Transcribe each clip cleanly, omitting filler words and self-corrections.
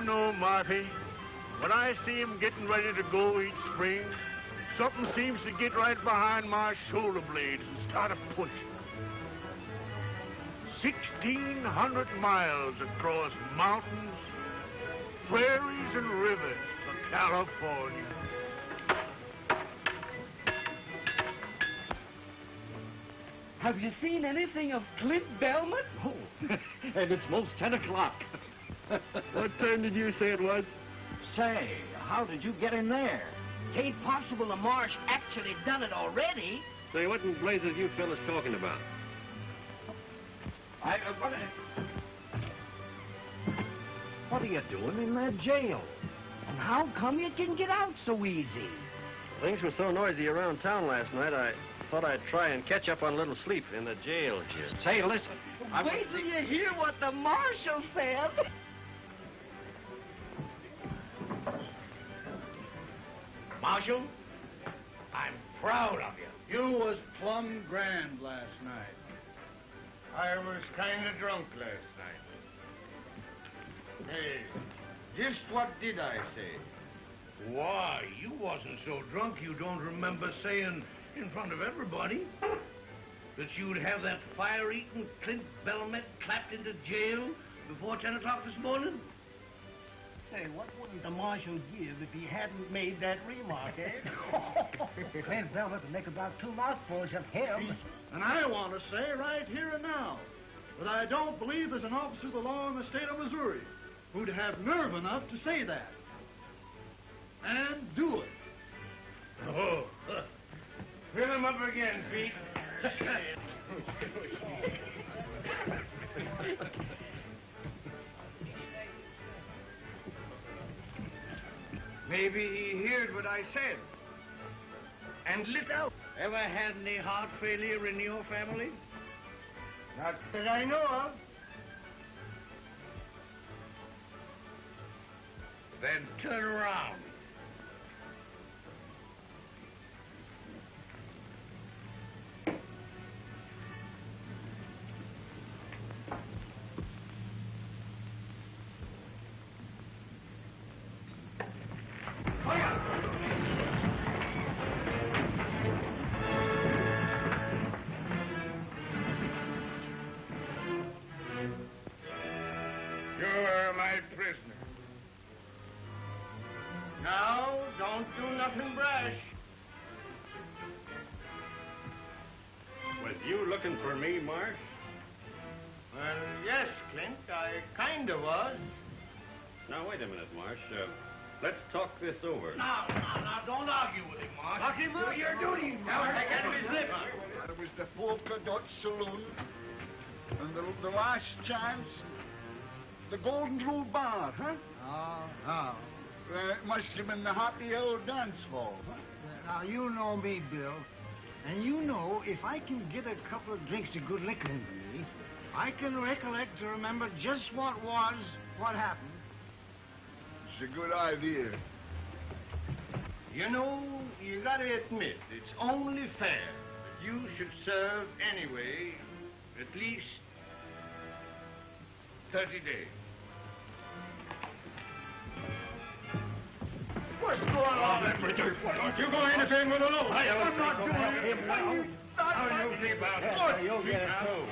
know, Marty, when I see him getting ready to go each spring, something seems to get right behind my shoulder blades and start a pushing. 1,600 miles across mountains, prairies, and rivers for California. Have you seen anything of Clint Belmont? Oh, and it's most 10 o'clock. What time did you say it was? Say, how did you get in there? It ain't possible the Marsh actually done it already. Say, what in blazes you fellas talking about? What are you doing in that jail? And how come you can get out so easy? Things were so noisy around town last night, I thought I'd try and catch up on a little sleep in the jail here. Say, listen. Wait till you hear what the marshal said. Marshal, I'm proud of you. You was plumb grand last night. I was kind of drunk last night. Hey, just what did I say? Why, you wasn't so drunk you don't remember saying in front of everybody that you'd have that fire-eating Clint Belmont clapped into jail before 10 o'clock this morning? Hey, what wouldn't the marshal give if he hadn't made that remark, eh? Clint Belmont would make about 2 mouthfuls of him. And I want to say right here and now that I don't believe there's an officer of the law in the state of Missouri who'd have nerve enough to say that. And do it. Oh, fill him up again, Pete. Maybe he heard what I said and lit out. Ever had any heart failure in your family? Not that I know of. Then turn around. You're my prisoner. Now, don't do nothing brash. Was you looking for me, Marsh? Well, yes, Clint, I kinda was. Now, wait a minute, Marsh. Let's talk this over. Now, don't argue with him, Marsh. Knock him out. Do your duty, Marsh. Take out of his lip. It was the polka dot saloon, and the last chance, the Golden Rule Bar, huh? Oh. It must have been the Happy Old Dance Hall, huh? Now, you know me, Bill. And you know, if I can get a couple of drinks of good liquor into me, I can recollect to remember just what happened. It's a good idea. You know, you gotta admit, it's only fair that you should serve anyway at least 30 days. What's going on? Don't you go anything with a load. I'm not doing it. Now you keep out. You'll get it, too.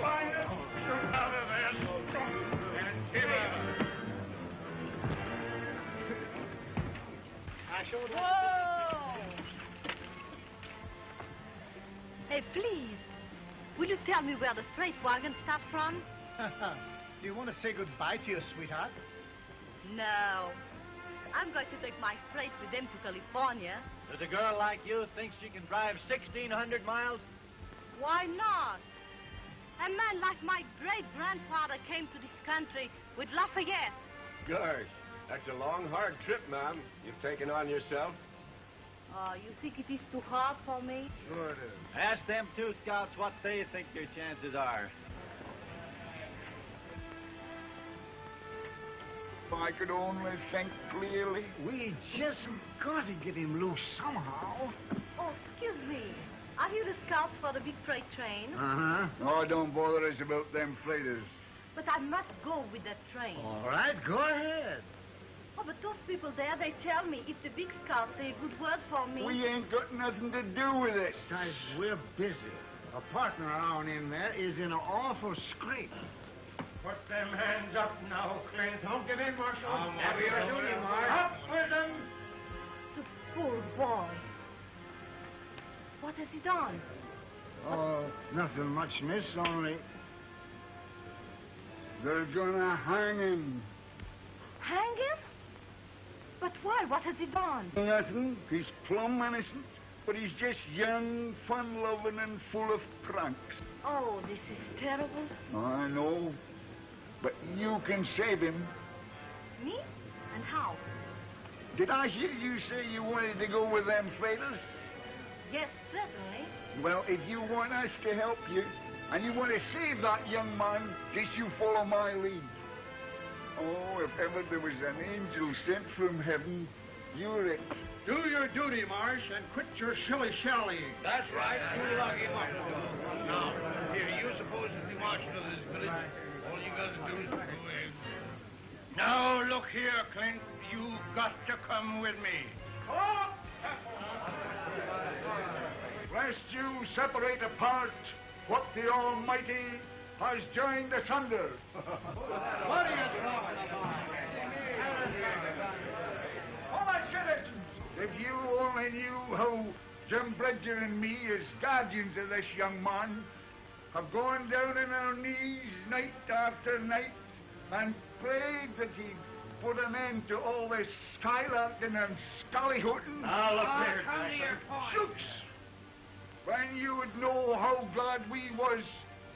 Shoot out of there. And give up. Whoa! Hey, please, will you tell me where the freight wagon stopped from? Do you want to say goodbye to your sweetheart? No. I'm going to take my freight with them to California. Does a girl like you think she can drive 1,600 miles? Why not? A man like my great-grandfather came to this country with Lafayette. Gosh, that's a long, hard trip, ma'am, you've taken on yourself. Oh, you think it is too hard for me? Sure it is. Ask them 2 scouts what they think your chances are. If I could only think clearly. We just got to get him loose somehow. Oh, excuse me. Are you the scouts for the big freight train? Uh-huh. Oh, don't bother us about them freighters. But I must go with that train. All right, go ahead. Oh, but those people there, they tell me if the big scouts say a good word for me. We ain't got nothing to do with it. Guys, we're busy. A partner of ours in there is in an awful scrape. Put them hands up now, Clint. Don't give in, Marshal. Whatever you're doing, Mark. Up with them! The poor boy. What has he done? Oh, nothing much, miss, only they're gonna hang him. Hang him? But why? What has he done? Nothing. He's plumb innocent, but he's just young, fun-loving, and full of pranks. Oh, this is terrible. I know, but you can save him. Me? And how? Did I hear you say you wanted to go with them freighters? Yes, certainly. Well, if you want us to help you, and you want to save that young man, just you follow my lead. Oh, if ever there was an angel sent from heaven, you're it. Do your duty, Marsh, and quit your shilly-shallying. That's right. You lock him up. Now, here, you're supposedly marshal of this village. All you got to do is go away. Now, look here, Clint. You've got to come with me. Lest you separate apart what the Almighty has joined asunder. What are you talking about? Fellow citizens, if you only knew how Jim Bridger and me, as guardians of this young man, have gone down on our knees night after night and prayed that he'd put an end to all this skylarking and scallyhooting. Now, look here. Come to your point. Shooks! Then you would know how glad we was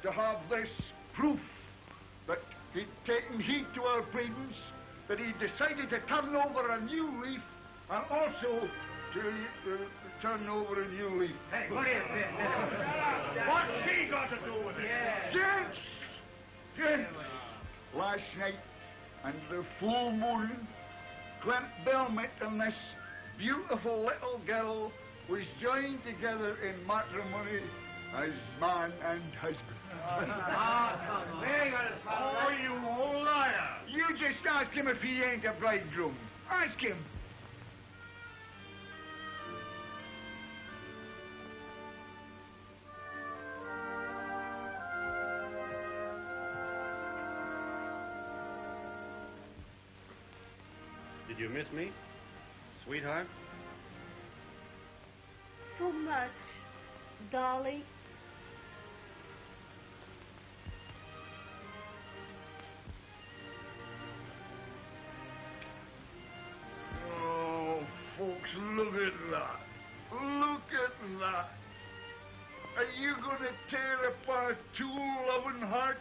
to have this proof that he'd taken heed to our pleadings, that he decided to turn over a new leaf, and also to turn over a new leaf. Hey, what is this? What's he got to do with it? Gents! Gents! Last night, under the full moon, Clint Belmont and this beautiful little girl was joined together in matrimony as man and husband. Oh, you old liar! You just ask him if he ain't a bridegroom. Ask him. Did you miss me, sweetheart? So much, Dolly. Oh, folks, look at that. Look at that. Are you going to tear apart two loving hearts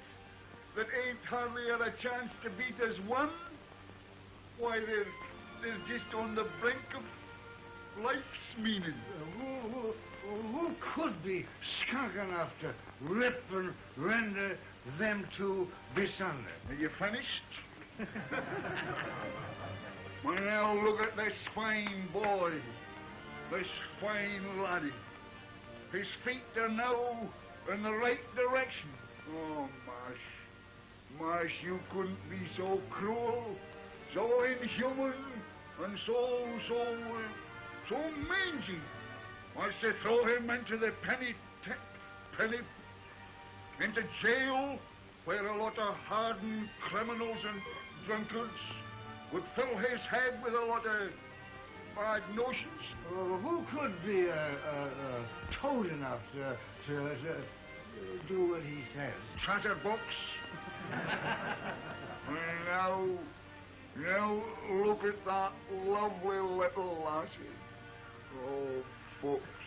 that ain't hardly had a chance to beat as one? Why, they're just on the brink of life's meaning. Who could be skunk enough to rip and render them two asunder? Are you finished? Well, now look at this fine boy, this fine laddie. His feet are now in the right direction. Oh, Marsh, you couldn't be so cruel, so inhuman, and so mangy. Wants to throw him into the into jail, where a lot of hardened criminals and drunkards would fill his head with a lot of bad notions. Who could be a toad enough to do what he says? Chatterbox. Now, look at that lovely little lassie. Oh, folks,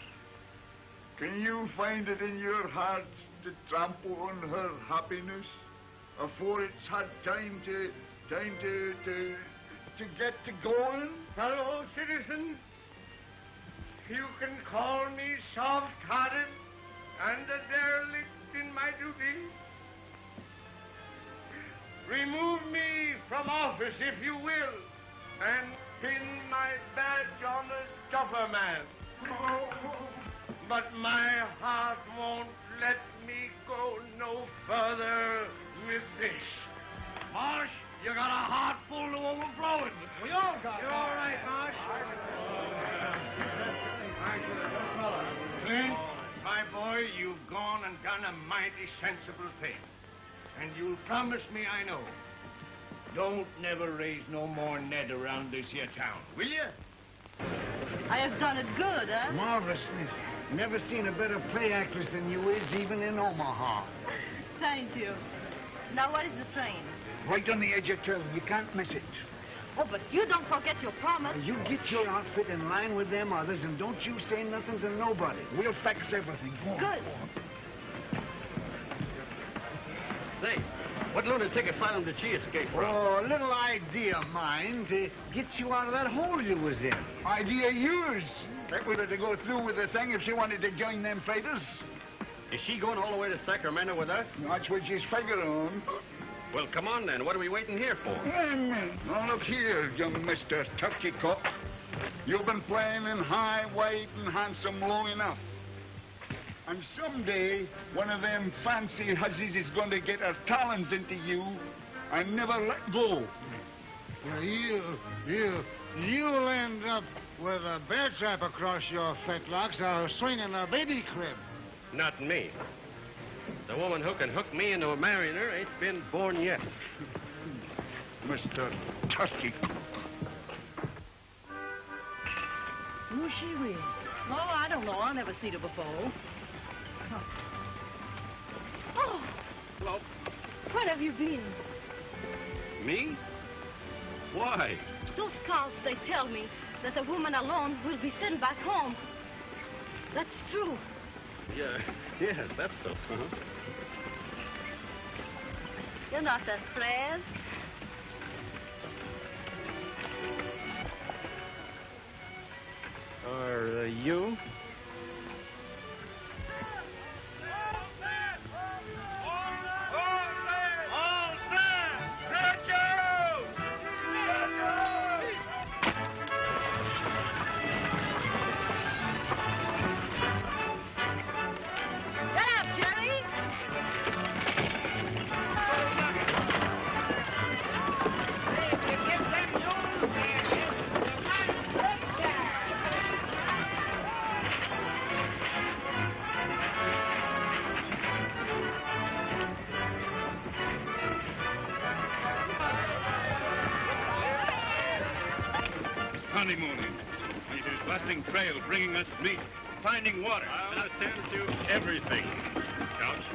can you find it in your hearts to trample on her happiness afore it's had time to get to going? Fellow citizens, you can call me soft-hearted and a derelict in my duty. Remove me from office, if you will, and pin my badge on a stuffer man. But my heart won't let me go no further with this. Marsh, You got a heart full to overflowing. We all got You're all right, Marsh. Clint, my boy, you've gone and done a mighty sensible thing. And you'll promise me, I know, don't never raise no more Ned around this here town, will you? I have done it good, huh? Marvelous, miss. Never seen a better play actress than you is, even in Omaha. Thank you. Now, what is the train? Right on the edge of town. You can't miss it. Oh, but you don't forget your promise. You get your outfit in line with them others, and don't you say nothing to nobody. We'll fix everything. Go on. Good. Say, what lunatic asylum did she escape from? Oh, a little idea of mine to get you out of that hole you was in. Idea of yours. That was to go through with the thing if she wanted to join them fighters. Is she going all the way to Sacramento with us? That's what she's figured on. Well, come on then. What are we waiting here for? Now look here, young Mr. Turkey Cock. You've been playing in high, white, and handsome long enough. And someday, one of them fancy hussies is going to get her talons into you and never let go. Well, you'll end up with a bear trap across your fetlocks or swinging a baby crib. Not me. The woman who can hook me into marrying her ain't been born yet. Mr. Turkey Cock. Who's she with? Oh, I don't know. I've never seen her before. Oh. Hello. Where have you been? Me? Why? Those scouts, they tell me that a woman alone will be sent back home. That's true. Yeah, yes, that's so. Uh-huh. You're not afraid? Are you? Honeymooning. It is busting trail, bringing us meat, finding water. I'll attend to everything, Couch.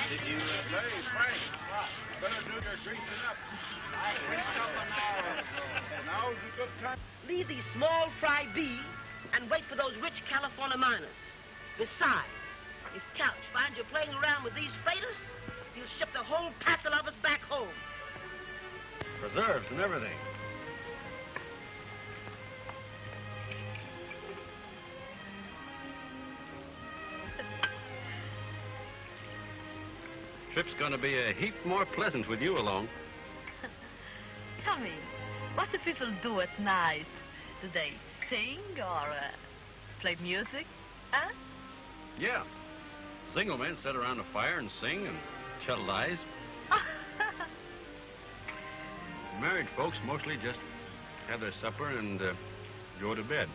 Did you say, Frank? Better do your greasing up. I greased up an hour ago. Now's a good time. Leave these small fry be and wait for those rich California miners. Besides, if Couch finds you playing around with these freighters, he'll ship the whole passel of us back home. Preserves and everything. Trip's gonna be a heap more pleasant with you alone. Tell me, what do people do at night? Do they sing or play music? Huh? Yeah. Single men sit around a fire and sing and tell lies. Married folks mostly just have their supper and go to bed.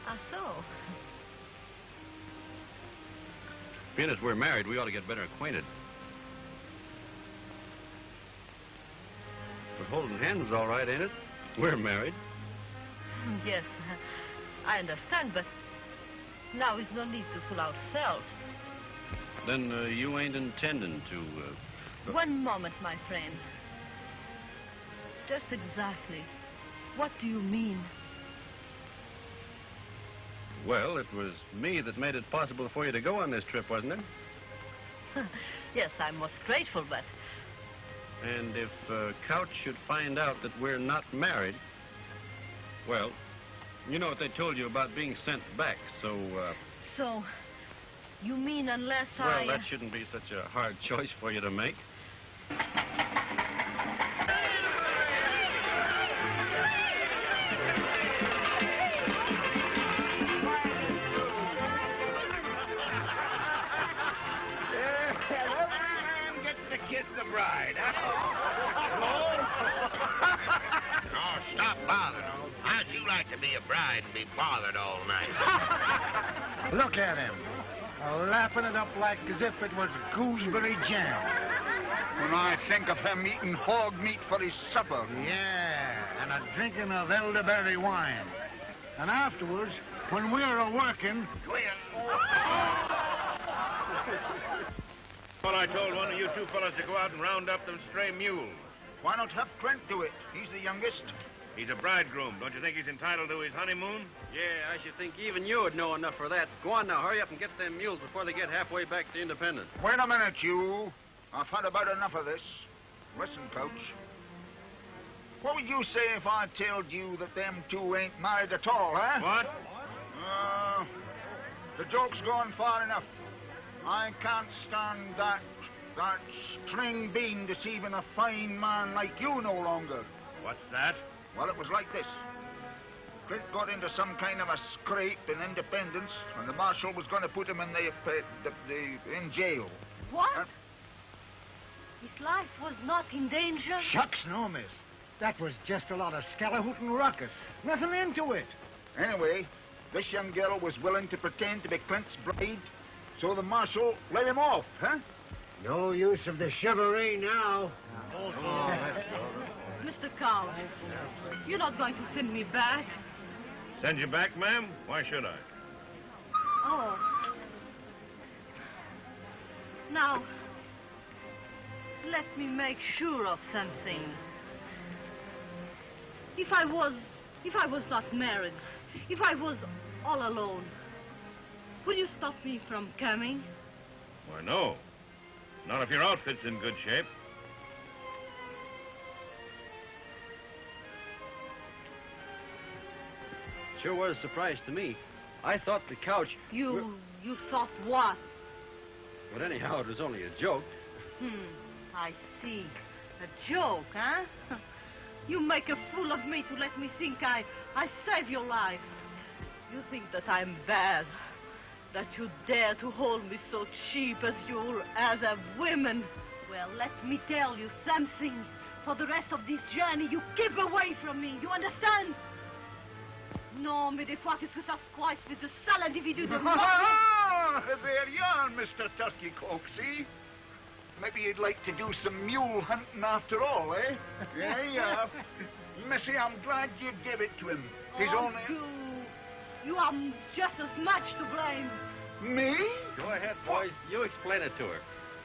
Ah, so? Being as we're married, we ought to get better acquainted. But holding hands is all right, ain't it? We're married. Yes, I understand, but now is no need to fool ourselves. Then you ain't intending to... One moment, my friend. Just exactly. What do you mean? Well, it was me that made it possible for you to go on this trip, wasn't it? Yes, I'm most grateful, but... And if Couch should find out that we're not married, well, you know what they told you about being sent back, so... So, you mean unless well, that shouldn't be such a hard choice for you to make. Kiss the bride. Oh, stop bothering. How'd you like to be a bride and be bothered all night? Look at him. Laughing it up like as if it was gooseberry jam. When I think of him eating hog meat for his supper. Yeah, and a drinking of elderberry wine. And afterwards, when we're a-working... Well, I told one of you two fellas to go out and round up them stray mules. Why not have Clint do it? He's the youngest. He's a bridegroom. Don't you think he's entitled to his honeymoon? Yeah, I should think even you would know enough for that. Go on now, hurry up and get them mules before they get halfway back to Independence. Wait a minute, you. I've had about enough of this. Listen, Coach. What would you say if I told you that them two ain't married at all, huh? What? The joke's gone far enough. I can't stand that string bean deceiving a fine man like you no longer. What's that? Well, it was like this. Clint got into some kind of a scrape in Independence, and the marshal was going to put him in in jail. What? His life was not in danger? Shucks, no, miss. That was just a lot of scalahootin' ruckus. Nothing into it. Anyway, this young girl was willing to pretend to be Clint's bride, so the marshal let him off, huh? No use of the chivalry now. Mr. Cow, you're not going to send me back? Send you back, ma'am? Why should I? Oh. Now, let me make sure of something. If I was not married, if I was all alone, will you stop me from coming? Why, no. Not if your outfit's in good shape. Sure was a surprise to me. I thought the couch... You thought what? But anyhow, it was only a joke. I see. A joke, huh? You make a fool of me to let me think I saved your life. You think that I'm bad. That you dare to hold me so cheap as a woman. Well, let me tell you something. For the rest of this journey, you keep away from me. You understand? Non, mais des fois, qu'est-ce que ça se croit, espèce de sale individu de... There you are, Mr. Turkey Coke, see? Maybe you'd like to do some mule hunting after all, eh? Yeah. Missy, I'm glad you gave it to him. He's only... You are just as much to blame. Me? Go ahead, boys. You explain it to her.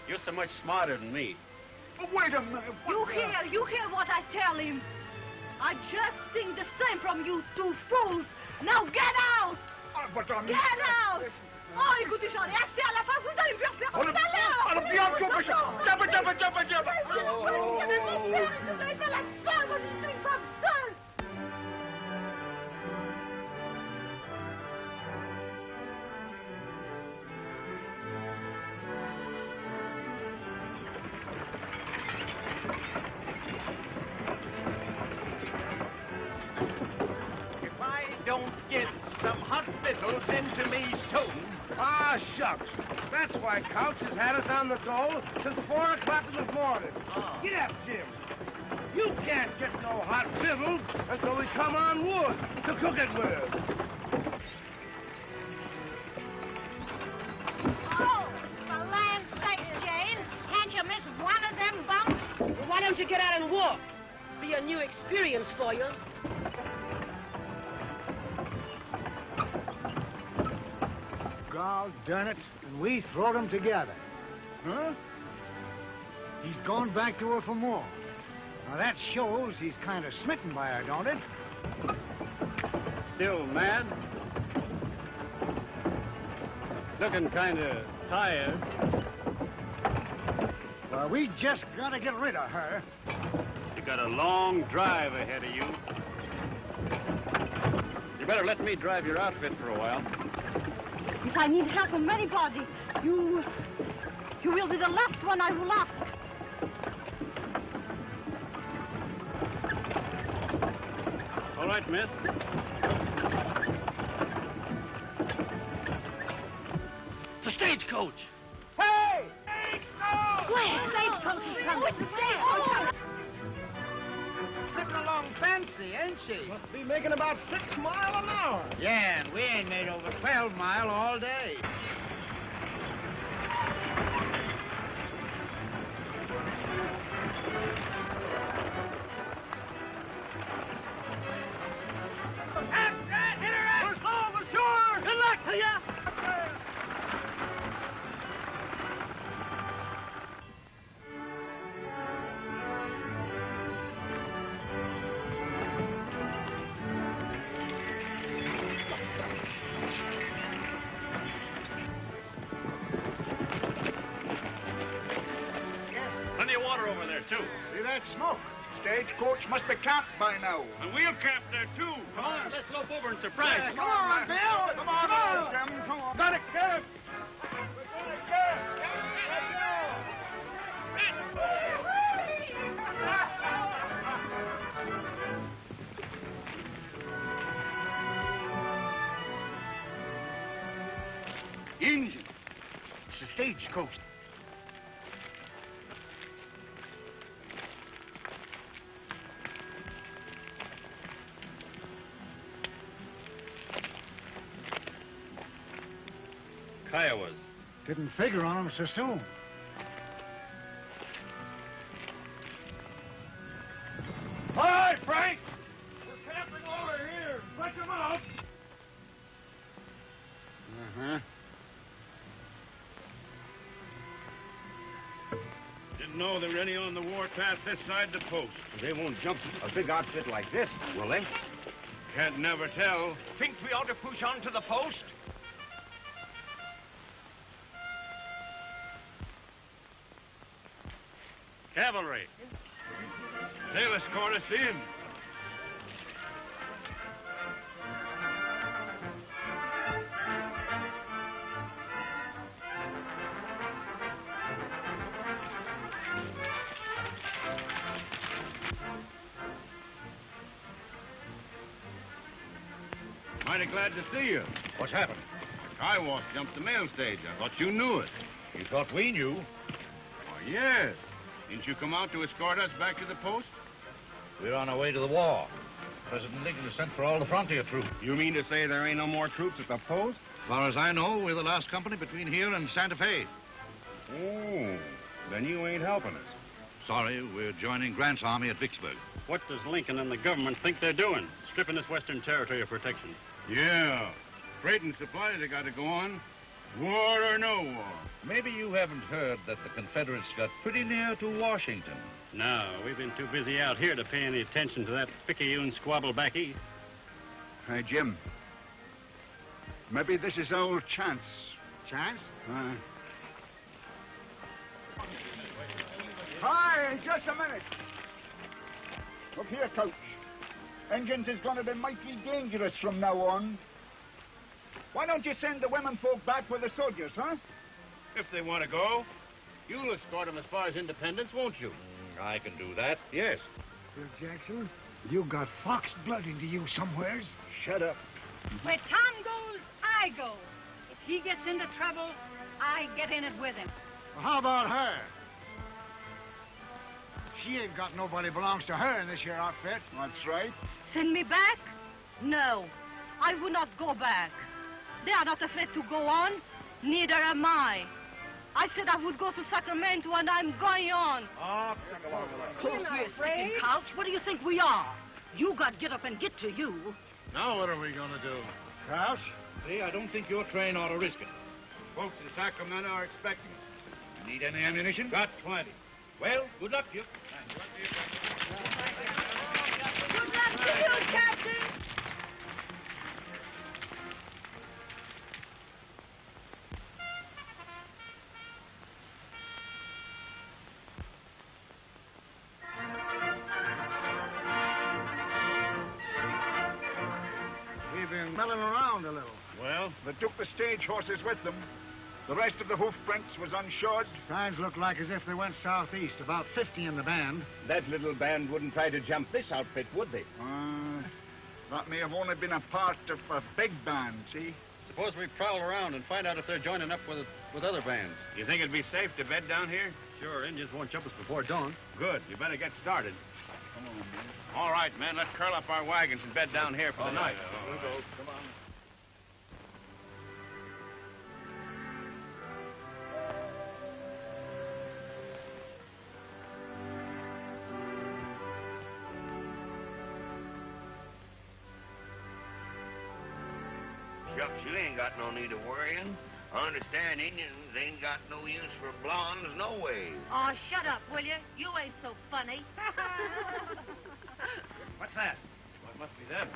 You're so much smarter than me. But wait a minute. You hear what I tell him. I just think the same from you two fools. Now get out! But I'm... Get out! Oh, écoutez, j'en ai assez à la fin. Vous allez me faire faire tout à l'heure. Alors, bien, jump. Vous allez faire la seule, moi, je suis une femme seule. Don't get some hot victuals into me soon. Ah, shucks. That's why Couch has had us on the go since 4 o'clock in the morning. Get up, Jim. You can't get no hot victuals until we come on wood to cook it with. Oh, for land's sakes, Jane. Can't you miss one of them bumps? Well, why don't you get out and walk? Be a new experience for you. God darn it, and we throwed them together. Huh? He's gone back to her for more. Now, that shows he's kind of smitten by her, don't it? Still mad? Looking kind of tired. Well, we just got to get rid of her. You got a long drive ahead of you. You better let me drive your outfit for a while. If I need help from anybody, you will be the last one I will ask. right, miss. The stagecoach. Hey! Where? Stagecoach is coming. What's the stagecoach? Slipping along fancy, ain't she? Must be making about 6 miles an hour. Yeah, and we ain't made over 12 mile all day. Good luck to you. Plenty of water over there, too. See that smoke? Stagecoach must be camped by now. And we'll camp there, too. Come on, let's lope over and surprise them. Come on, Bill. Come on, Jim. Come on. Got it, Kev. Engine. It's a stagecoach. Kiowas. Didn't figure on them so soon. All right, Frank. We're camping over here. Let them out. Uh-huh. Didn't know there were any on the warpath this side the post. They won't jump a big outfit like this, will they? Can't never tell. Think we ought to push on to the post? Cavalry. They'll escort us in. Mighty glad to see you. What's happened? Kiowas jumped the mail stage. I thought you knew it. You thought we knew? Why, yes. Didn't you come out to escort us back to the post? We're on our way to the war. President Lincoln has sent for all the frontier troops. You mean to say there ain't no more troops at the post? As far as I know, we're the last company between here and Santa Fe. Oh, then you ain't helping us. Sorry, we're joining Grant's army at Vicksburg. What does Lincoln and the government think they're doing? Stripping this western territory of protection. Yeah. Freight and supplies have got to go on. War or no war. Maybe you haven't heard that the Confederates got pretty near to Washington. No, we've been too busy out here to pay any attention to that picayune squabble back east. Hey, Jim. Maybe this is our chance. Chance? Hi, just a minute. Look here, Coach. Engines is going to be mighty dangerous from now on. Why don't you send the women folk back with the soldiers, huh? If they want to go, you'll escort them as far as Independence, won't you? I can do that, yes. Bill Jackson, you got fox blood into you somewheres. Shut up. Where Tom goes, I go. If he gets into trouble, I get in it with him. Well, how about her? She ain't got nobody belongs to her in this here outfit. That's right. Send me back? No, I will not go back. They are not afraid to go on. Neither am I. I said I would go to Sacramento, and I'm going on. Close me a sticking couch. What do you think we are? You got get up and get to you. Now what are we going to do? Crouch, see, I don't think your train ought to risk it. Folks in Sacramento are expecting us. Need any ammunition? Got plenty. Well, good luck to you. Good luck to you, Captain. We've been milling around a little. Well, They took the stage horses with them. The rest of the hoof prints was unshod. Signs look like as if they went southeast, about 50 in the band. That little band wouldn't try to jump this outfit, would they? That may have only been a part of a big band, see? Suppose we prowl around and find out if they're joining up with other bands. You think it'd be safe to bed down here? Sure, Indians won't jump us before dawn. Good. You better get started. Come on, man. All right, men. Let's curl up our wagons and bed down here for the night. We'll go. Come on. Shucks, you ain't got no need of worrying. I understand Indians ain't got no use for blondes no way. Oh, shut up, will you? You ain't so funny. What's that? Well, it must be them.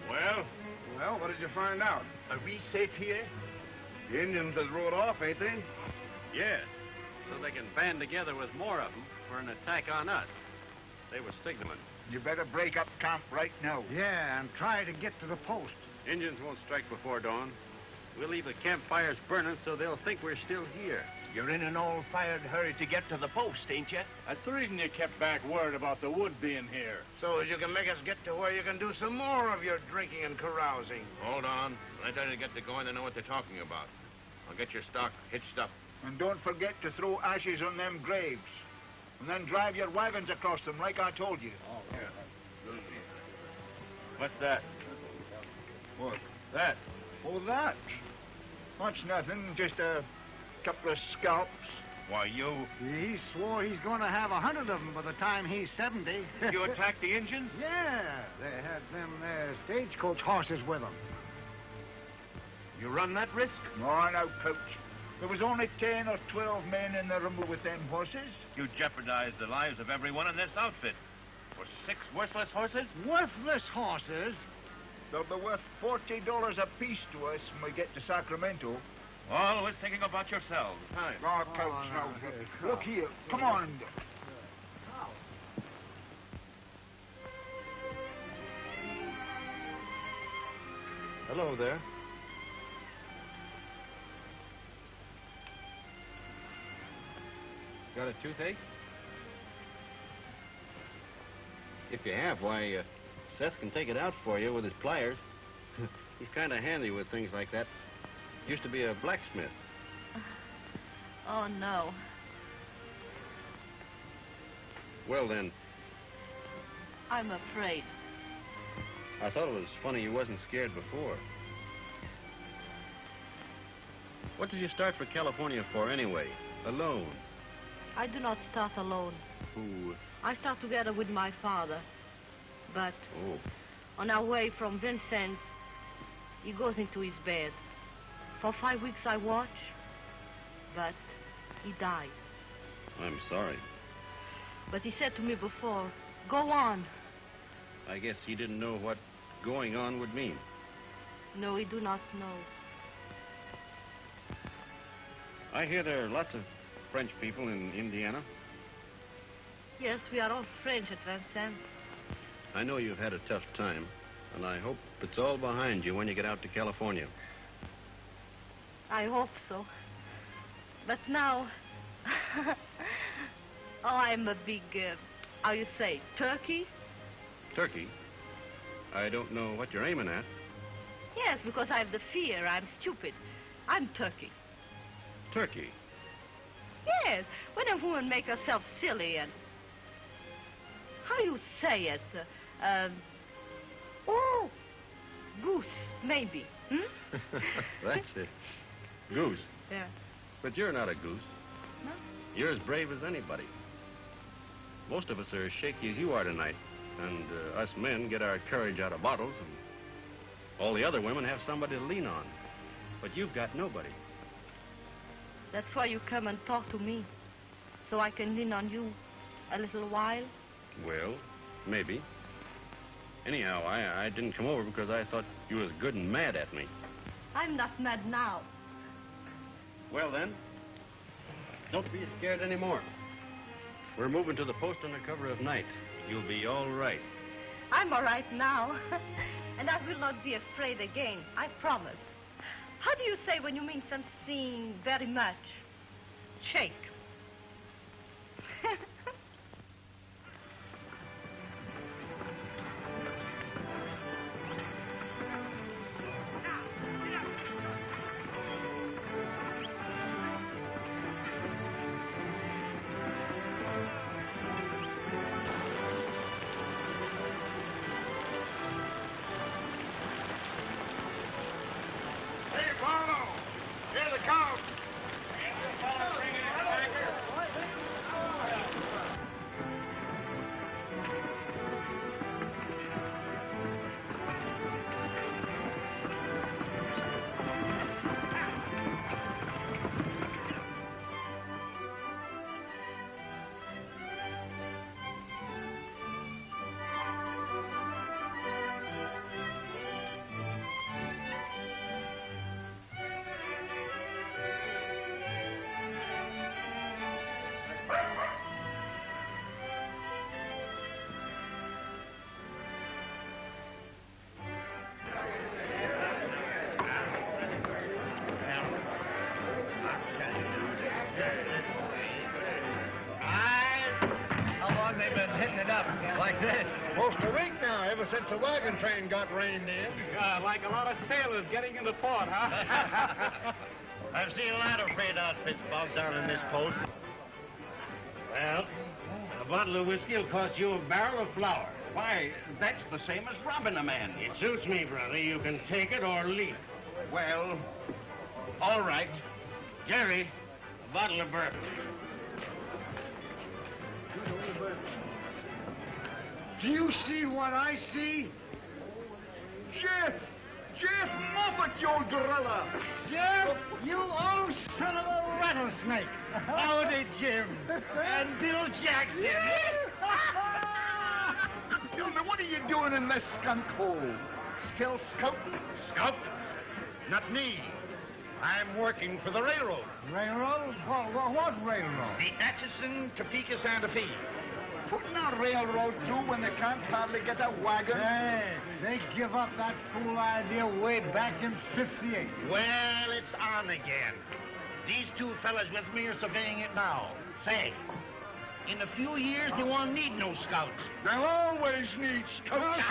Well, what did you find out? Are we safe here? The Indians has rode off, ain't they? Yes, so they can band together with more of them for an attack on us. They were signalmen. You better break up camp right now. Yeah, and try to get to the post. Indians won't strike before dawn. We'll leave the campfires burning so they'll think we're still here. You're in an all-fired hurry to get to the post, ain't you? That's the reason you kept back word about the wood being here. So as you can make us get to where you can do some more of your drinking and carousing. Hold on. When I tell you to get to going, they know what they're talking about. I'll get your stock hitched up. And don't forget to throw ashes on them graves. And then drive your wagons across them like I told you. Oh, yeah. What's that? What? That? Oh, that? That's nothing. Just a couple of scalps. Why, you... He swore he's going to have 100 of them by the time he's 70. You attacked the Indians? Yeah, they had them stagecoach horses with them. You run that risk? No, no, Coach. There was only 10 or 12 men in the rumble with them horses. You jeopardized the lives of everyone in this outfit. For 6 worthless horses? Worthless horses? They'll be worth $40 apiece to us when we get to Sacramento. Always thinking about yourselves. Time. Oh, Coach, now. Look here. Come on. Hello there. Got a toothache? If you have, why, Seth can take it out for you with his pliers. He's kind of handy with things like that. Used to be a blacksmith. Oh, no. Well, then, I'm afraid. I thought it was funny you wasn't scared before. What did you start for California for anyway? Alone? I do not start alone. Who? I start together with my father. But on our way from Vincent, he goes into his bed. For 5 weeks I watch, but he died. I'm sorry. But he said to me before, go on. I guess he didn't know what going on would mean. No, he do not know. I hear there are lots of French people in Indiana. Yes, we are all French at Vincent. I know you've had a tough time, and I hope it's all behind you when you get out to California. I hope so. But now... oh, I'm a big, how you say, turkey? Turkey? I don't know what you're aiming at. Yes, because I have the fear. I'm stupid. I'm turkey. Turkey? Yes, when a woman make herself silly and... How you say it? Oh, goose, maybe. Hmm? That's it. Goose. Yeah. But you're not a goose. No? You're as brave as anybody. Most of us are as shaky as you are tonight. And us men get our courage out of bottles, and all the other women have somebody to lean on. But you've got nobody. That's why you come and talk to me, so I can lean on you a little while. Well, maybe. Anyhow, I didn't come over because I thought you was good and mad at me. I'm not mad now. Well, then, don't be scared anymore. We're moving to the post under cover of night. You'll be all right. I'm all right now. And I will not be afraid again, I promise. How do you say when you mean something very much? Shake. up? Like this? Most a week now, ever since the wagon train got reined in. Like a lot of sailors getting into port, huh? I've seen a lot of freight outfits bogged down in this post. Well, a bottle of whiskey will cost you a barrel of flour. Why, that's the same as robbing a man. It suits me, brother. You can take it or leave it. Well, all right. Jerry, a bottle of bourbon. Do you see what I see? Jeff Moffat, you old gorilla! Jeff, you old son of a rattlesnake! Howdy, Jim. And Bill Jackson. Now, what are you doing in this skunk hole? Still scouting? Scout? Not me. I'm working for the railroad. Railroad? What railroad? The Atchison, Topeka, Santa Fe. Putting a railroad through when they can't hardly get a wagon? Hey, they give up that fool idea way back in '58. Well, it's on again. These two fellas with me are surveying it now. Say, in a few years, they won't need no scouts. They'll always need scouts.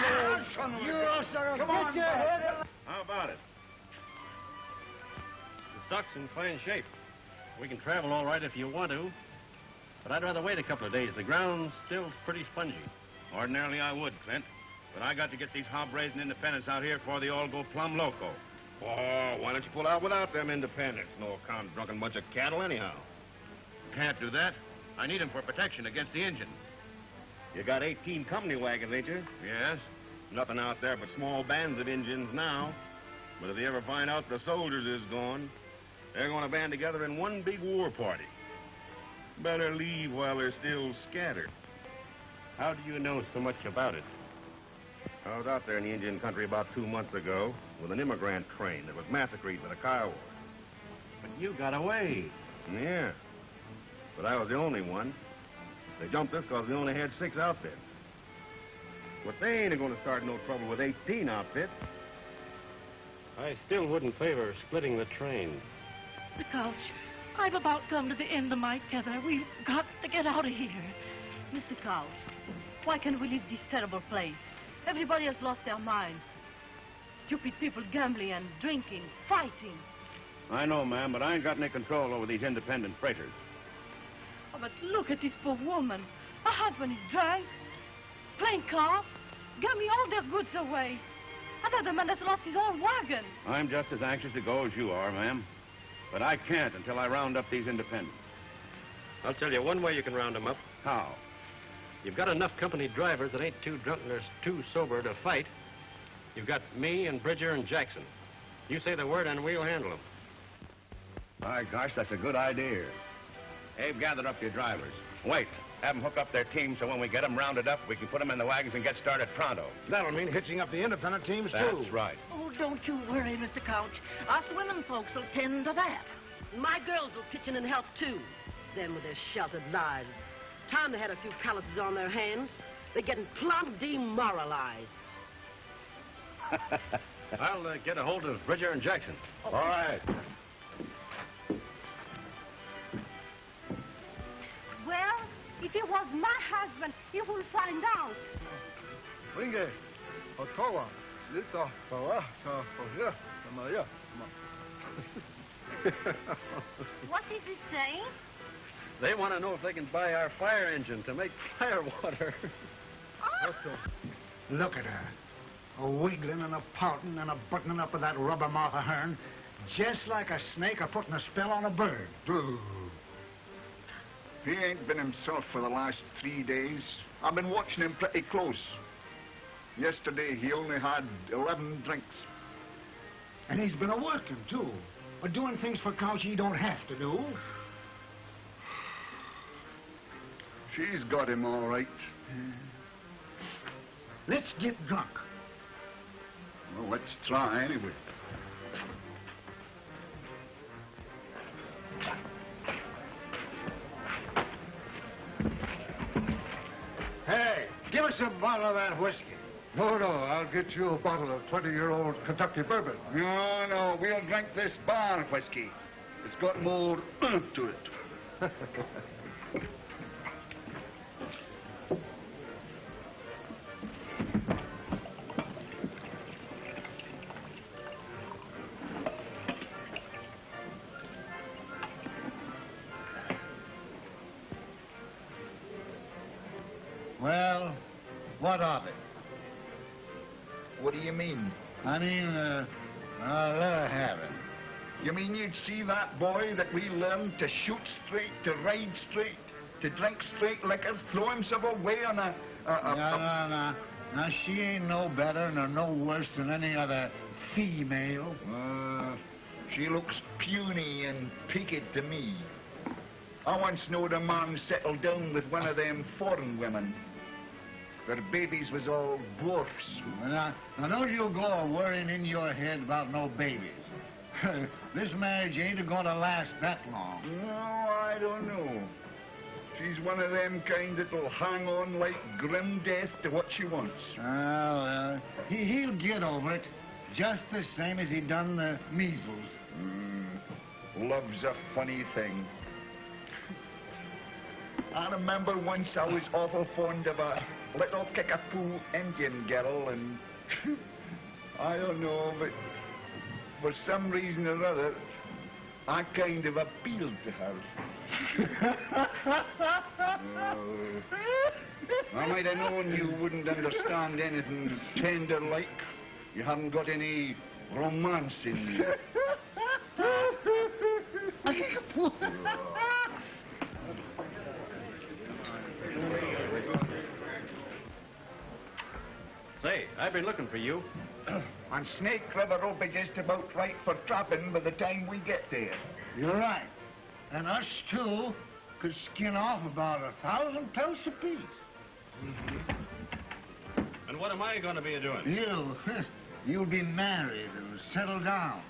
Come on, your head. How about it? The stock's in fine shape. We can travel all right if you want to. But I'd rather wait a couple of days. The ground's still pretty spongy. Ordinarily, I would, Clint. But I got to get these hob-raising independents out here before they all go plumb loco. Oh, why don't you pull out without them independents? No account drunken bunch of cattle anyhow. Can't do that. I need them for protection against the engine. You got 18 company wagons, ain't you? Yes? Nothing out there but small bands of Indians now. But if they ever find out the soldiers is gone, they're going to band together in one big war party. Better leave while they're still scattered. How do you know so much about it? I was out there in the Indian country about 2 months ago with an immigrant train that was massacred by the Kiowas. But you got away. Yeah. But I was the only one. They jumped us because we only had 6 outfits. But they ain't going to start no trouble with 18 outfits. I still wouldn't favor splitting the train. The Couch, I've about come to the end of my tether. We've got to get out of here. Mr. Couch, why can't we leave this terrible place? Everybody has lost their mind. Stupid people gambling and drinking, fighting. I know, ma'am, but I ain't got any control over these independent freighters. Oh, but look at this poor woman. Her husband is drunk, playing cards, gambling all their goods away. Another man has lost his own wagon. I'm just as anxious to go as you are, ma'am. But I can't until I round up these independents. I'll tell you one way you can round them up. How? You've got enough company drivers that ain't too drunk or too sober to fight. You've got me and Bridger and Jackson. You say the word and we'll handle them. My gosh, that's a good idea. Abe, gather up your drivers. Wait, have them hook up their teams so when we get them rounded up, we can put them in the wagons and get started pronto. That'll mean hitching up the independent teams, too. That's right. Oh, don't you worry, Mr. Couch. Us women folks will tend to that. My girls will pitch in and help, too. Them with their sheltered lives. Time they had a few calluses on their hands. They're getting plumb demoralized. I'll get a hold of Bridger and Jackson. All right. Well, if it was my husband, he will find out. Ringe, Otto, Lita, What is he saying? They want to know if they can buy our fire engine to make firewater. Look at her. A wiggling and a pouting and a buttoning up of that rubber mouth of hern, just like a snake a putting a spell on a bird. He ain't been himself for the last 3 days. I've been watching him pretty close. Yesterday, he only had 11 drinks. And he's been a-working, too. Doing things for Couch he don't have to do. She's got him all right. Let's get drunk. Well, let's try anyway. Hey, give us a bottle of that whiskey. No, I'll get you a bottle of 20-year-old Kentucky bourbon. No, we'll drink this barn whiskey. It's got more to it. Well, what of it? What do you mean? I mean, I'll let her have it. You mean you'd see that boy that we learned to shoot straight, to ride straight, to drink straight liquor, throw himself away on a... No. Now, she ain't no better nor no worse than any other female. She looks puny and peaked to me. I once knowed a man settled down with one of them foreign women. Their babies was all dwarfs. Now don't you go worrying in your head about no babies. This marriage ain't going to last that long. No, I don't know. She's one of them kind that'll hang on like grim death to what she wants. Well, he'll get over it, just the same as he done the measles. Love's a funny thing. I remember once I was awful fond of a little kickapoo Indian girl, and I don't know, but for some reason or other, I kind of appealed to her. I might have known you wouldn't understand anything tender-like. You haven't got any romance in you. Say, I've been looking for you. And Snake River will be just about right for trapping by the time we get there. You're right. And us two could skin off about 1,000 pelts apiece. And what am I going to be doing? You'll be married and settle down.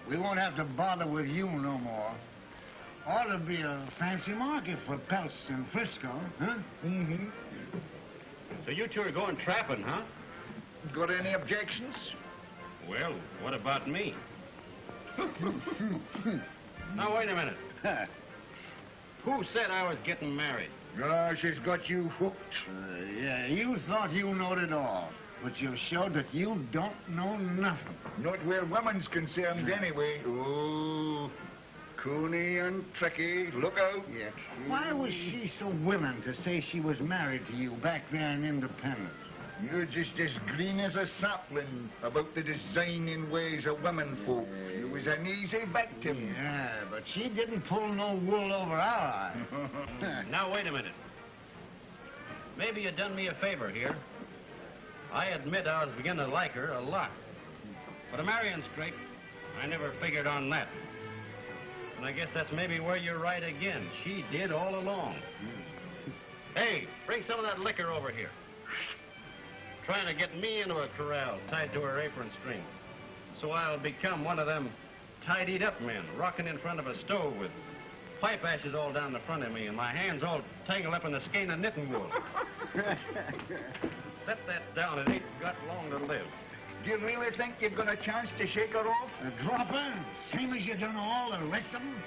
We won't have to bother with you no more. Ought to be a fancy market for pelts in Frisco, huh? So you two are going trapping, huh? Got any objections? Well, what about me? Now, wait a minute. Who said I was getting married? She's got you hooked. Yeah, you thought you knowed it all. But you've showed that you don't know nothing. Not where women's concerned, anyway. Oh, coony and tricky. Look out. Yeah. Why was she so willing to say she was married to you back there in Independence? You're just as green as a sapling about the designing ways of women folk. You was an easy victim. Yeah, but she didn't pull no wool over our eyes. Now, wait a minute. Maybe you done me a favor here. I admit I was beginning to like her a lot. But a marrying scrape, I never figured on that. And I guess that's maybe where you're right again. She did all along. Hey, bring some of that liquor over here. Trying to get me into a corral tied to her apron string. So I'll become one of them tidied up men, rocking in front of a stove with pipe ashes all down the front of me and my hands all tangled up in a skein of knitting wool. Set that down. It ain't got long to live. Do you really think you've got a chance to shake her off? A dropper? Same as you done all the rest of them?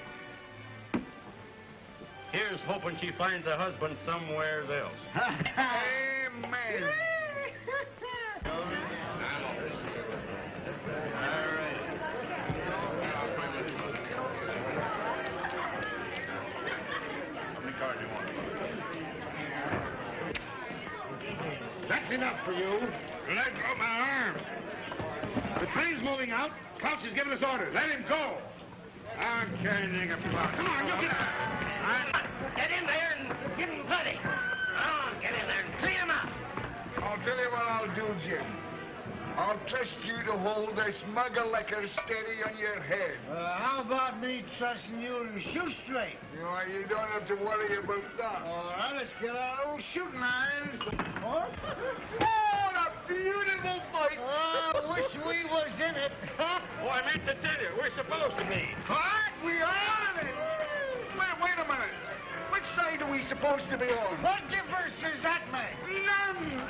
Here's hoping she finds a husband somewhere else. Amen. That's enough for you. Let go my arm. The train's moving out. Couch is giving us orders. Let him go. I'm carrying a plot. Come on, you get out. Get in there and give him plenty. Come on, get in there and clean him out. I'll tell you what I'll do, Jim. I'll trust you to hold this mug of liquor steady on your head. How about me trusting you to shoot straight? You don't have to worry about that. All right, let's get our old shooting irons. Oh, what a beautiful fight. Oh, wish we was in it. Oh, I meant to tell you, we're supposed to be. What? We are in it. Wait a minute. Which side are we supposed to be on? What difference does that make? None.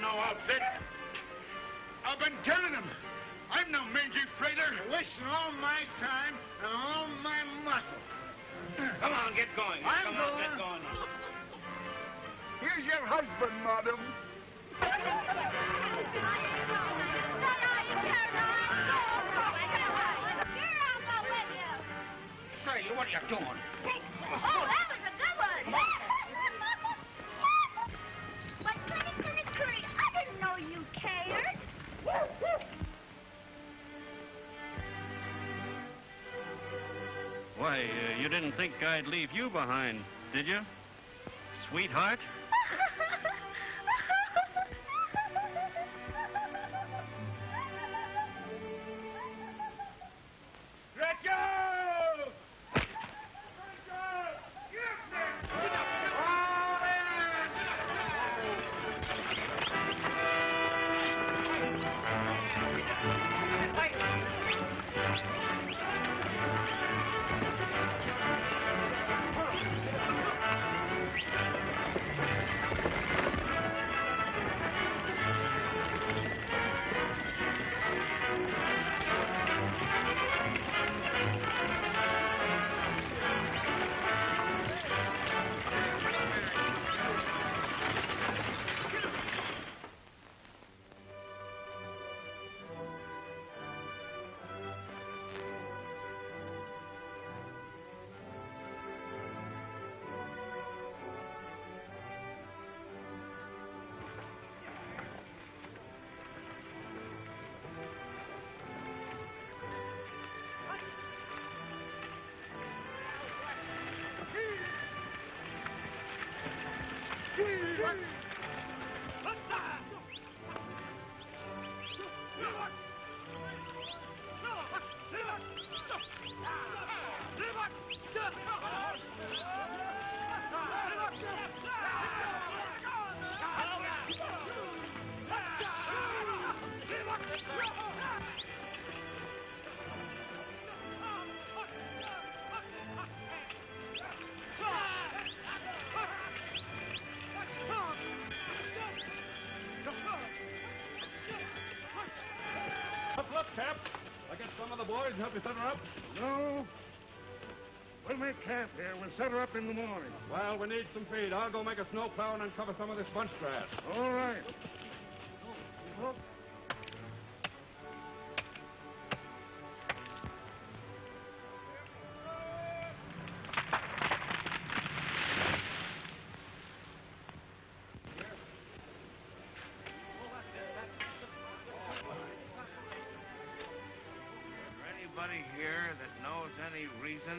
no outfit. I've been killing them. I'm no mangy freighter. Wasting all my time and all my muscle. Come on, get going. I'm Come on, going. get going. Here's your husband, madam. Say, what are you doing? Oh, that was a good one. But Curry, I didn't know you cared. Why, you didn't think I'd leave you behind, did you? Sweetheart? Look, Cap. I get some of the boys and help you set her up? No. We'll make camp here. We'll set her up in the morning. Well, we need some feed. I'll go make a snow plow and uncover some of this bunch grass. All right. Look. Anybody here that knows any reason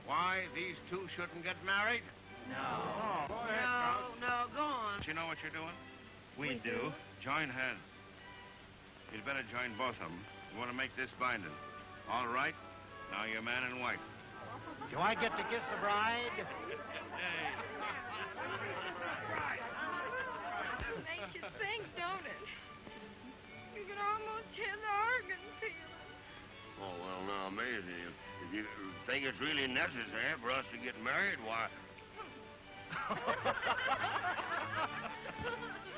why these two shouldn't get married? No. Oh, go ahead, Scout. No, go on. Do you know what you're doing? We do. Join hands. You'd better join both of them. You want to make this binding. All right? Now you're man and wife. Do I get to kiss the bride? Makes you think, don't it? You can almost hear the organ pealing. Oh, well, now, amazing. If you think it's really necessary for us to get married, why...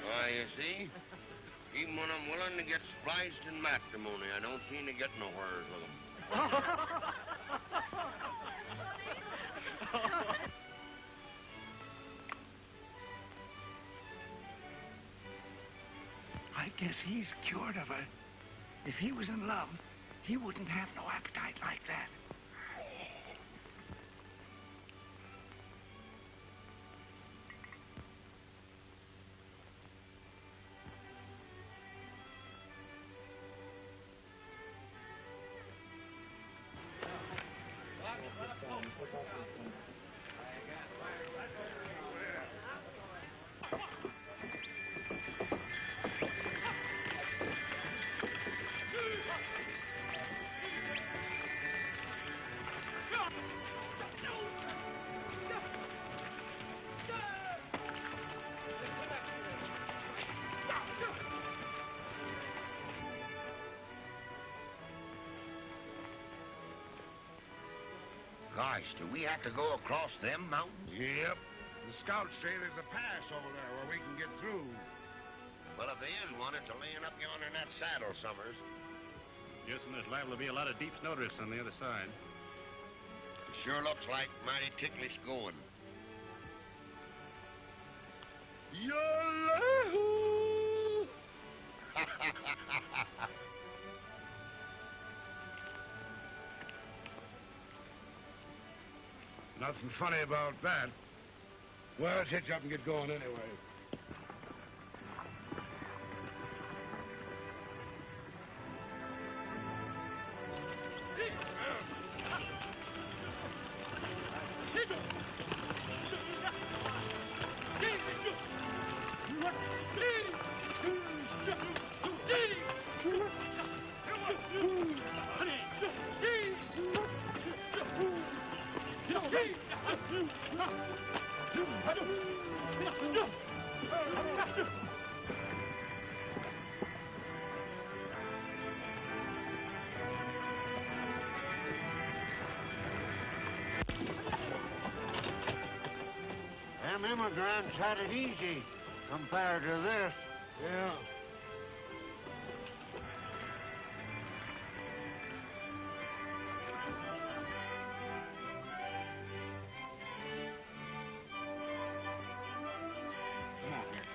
Why, you see, even when I'm willing to get spliced in matrimony, I don't seem to get nowhere with them. I guess he's cured of her. If he was in love, he wouldn't have no appetite like that. Gosh, do we have to go across them mountains? Yep. The scouts say there's a pass over there where we can get through. Well, if there is one, it's laying up yonder in that saddle, Summers. Yes, and there's liable to be a lot of deep snowdrifts on the other side. It sure looks like mighty ticklish going. Yahoo! Nothing funny about that. Well, let's hitch up and get going anyway. Them immigrants had it easy compared to this. Yeah. Come on here.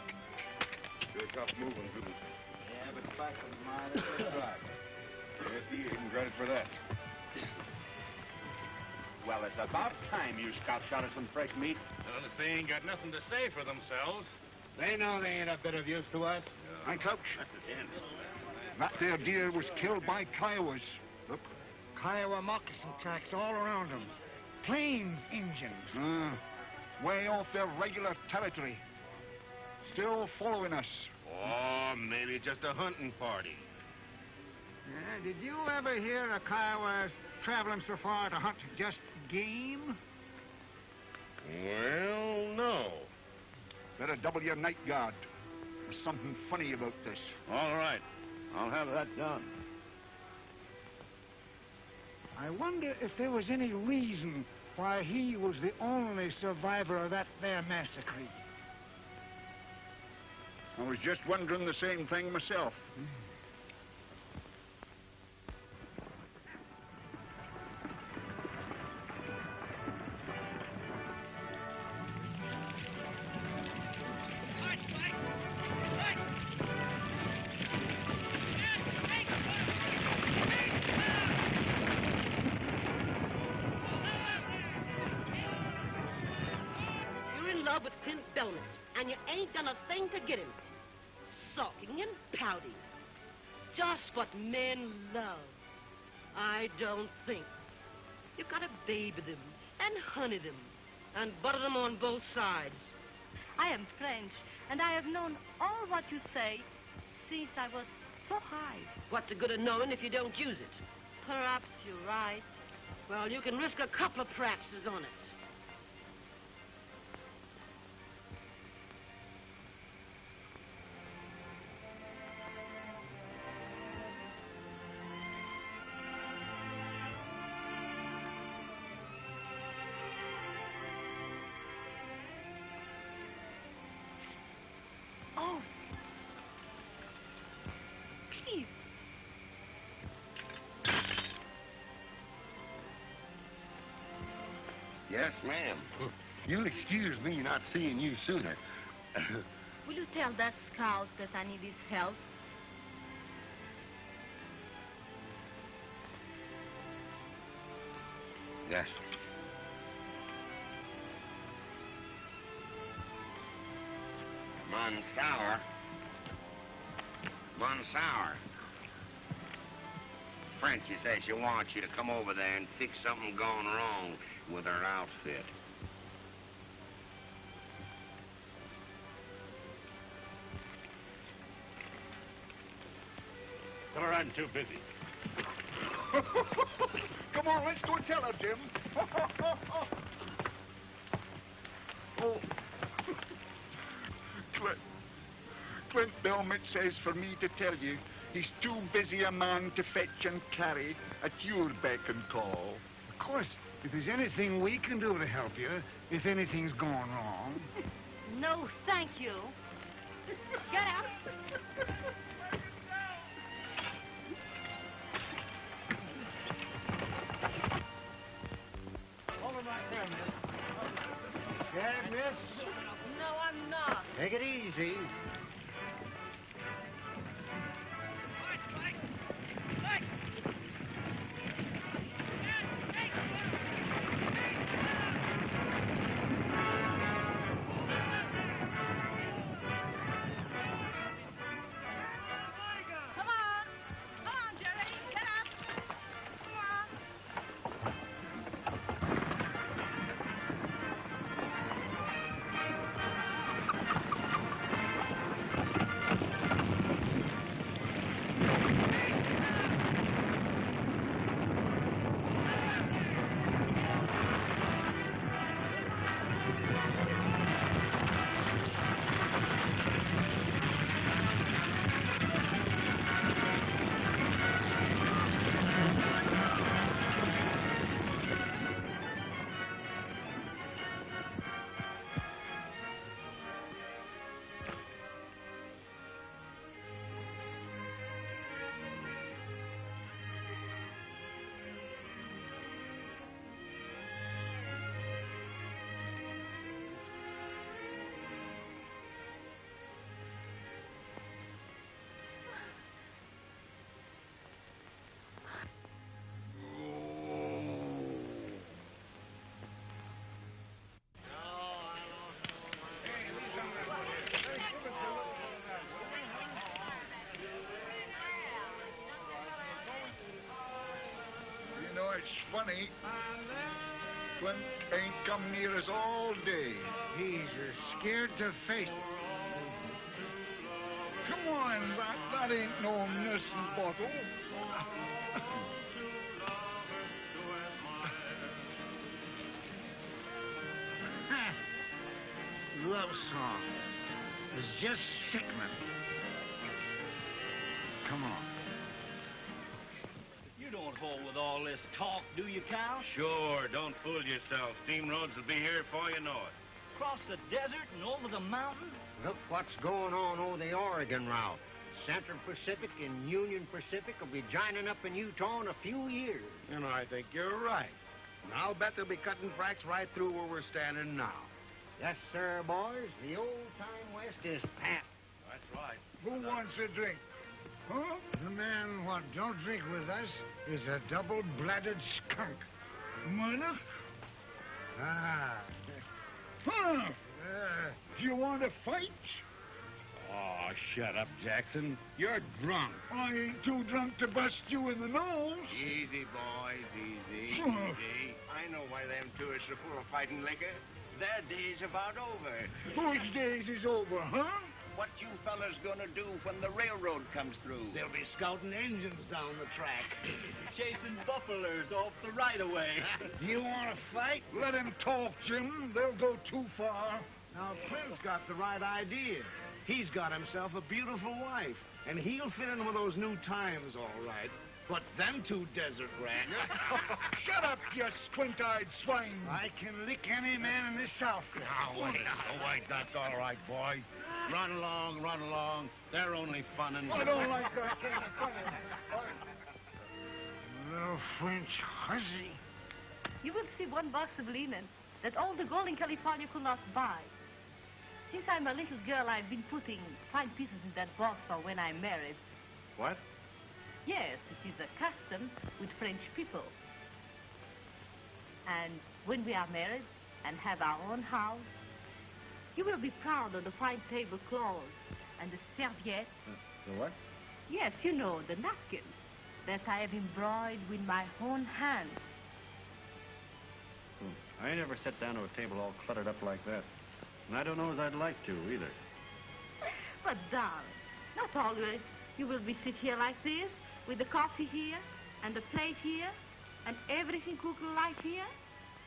Sure tough moving, too. Yeah, but fact of the matter is that's right. Yes, he even credit for that. Well, it's about time you scouts shot us some fresh meat. Well, if they ain't got nothing to say for themselves. They know they ain't a bit of use to us. Hi, Coach. That there deer was killed by Kiowas. Look. Kiowa moccasin tracks all around them. Plains Injuns. Way off their regular territory. Still following us. Oh, maybe just a hunting party. Yeah, did you ever hear of Kiowas traveling so far to hunt just game? Well, no. Better double your night guard. There's something funny about this. All right. I'll have that done. I wonder if there was any reason why he was the only survivor of that there massacre. I was just wondering the same thing myself. And you ain't done a thing to get him. Sulking and pouting. Just what men love. I don't think. You gotta baby them and honey them and butter them on both sides. I am French, and I have known all what you say since I was so high. What's the good of knowing if you don't use it? Perhaps you're right. Well, you can risk a couple of practices on it. Oh, please. Yes, ma'am. You'll excuse me not seeing you sooner. Will you tell that scout that I need his help? Yes. Monsour. Frenchie says she wants you to come over there and fix something gone wrong with her outfit. Tell her I'm too busy. Come on, let's go tell her, Jim. Oh. Clint Belmont says for me to tell you he's too busy a man to fetch and carry at your beck and call. Of course, if there's anything we can do to help you, if anything's going wrong. No, thank you. Get up. Hold him right there, miss. Scared, miss? No, I'm not. Take it easy. Come on. Come on, Jerry. Get up. Come on. You know, it's funny. Clint ain't come near us all day. He's scared to face it. Come on, that ain't no nursing bottle. Love song. It's just sickening. Come on. You don't hold with all this talk, do you, Cal? Sure, don't fool yourself. Steam roads will be here before you know it. Across the desert and over the mountain? Look what's going on over the Oregon route. Central Pacific and Union Pacific will be joining up in Utah in a few years. You know, I think you're right. And I'll bet they'll be cutting fracks right through where we're standing now. Yes, sir, boys. The old-time West is past. That's right. Who wants a drink? Huh? The man what don't drink with us is a double-blooded skunk. Miner? Ah. Huh? Do you want to fight? Oh, shut up, Jackson. You're drunk. I ain't too drunk to bust you in the nose. Easy, boys, easy, Huh. easy. I know why them tourists are full of fighting liquor. Their day's about over. Whose days is over, huh? What you fellas gonna do when the railroad comes through? They'll be scouting engines down the track. Chasing buffaloes off the right-of-way. You want to fight? Let him talk, Jim. They'll go too far. Now, Clint's got the right idea. He's got himself a beautiful wife, and he'll fit in with those new times all right. But them two desert rats... Shut up, you squint-eyed swine. I can lick any man in this South. Now, wait, that's all right, boy. Run along. They're only funning. I don't like that kind of fun. Little French hussy. You will see one box of linen that all the gold in California could not buy. Since I'm a little girl, I've been putting fine pieces in that box for when I'm married. What? Yes, it is a custom with French people. And when we are married and have our own house, you will be proud of the fine tablecloths and the serviettes. The what? Yes, you know, the napkins that I have embroidered with my own hands. I never sat down to a table all cluttered up like that. And I don't know as I'd like to, either. But, darling, not always. You will be sit here like this, with the coffee here, and the plate here, and everything cooked right here,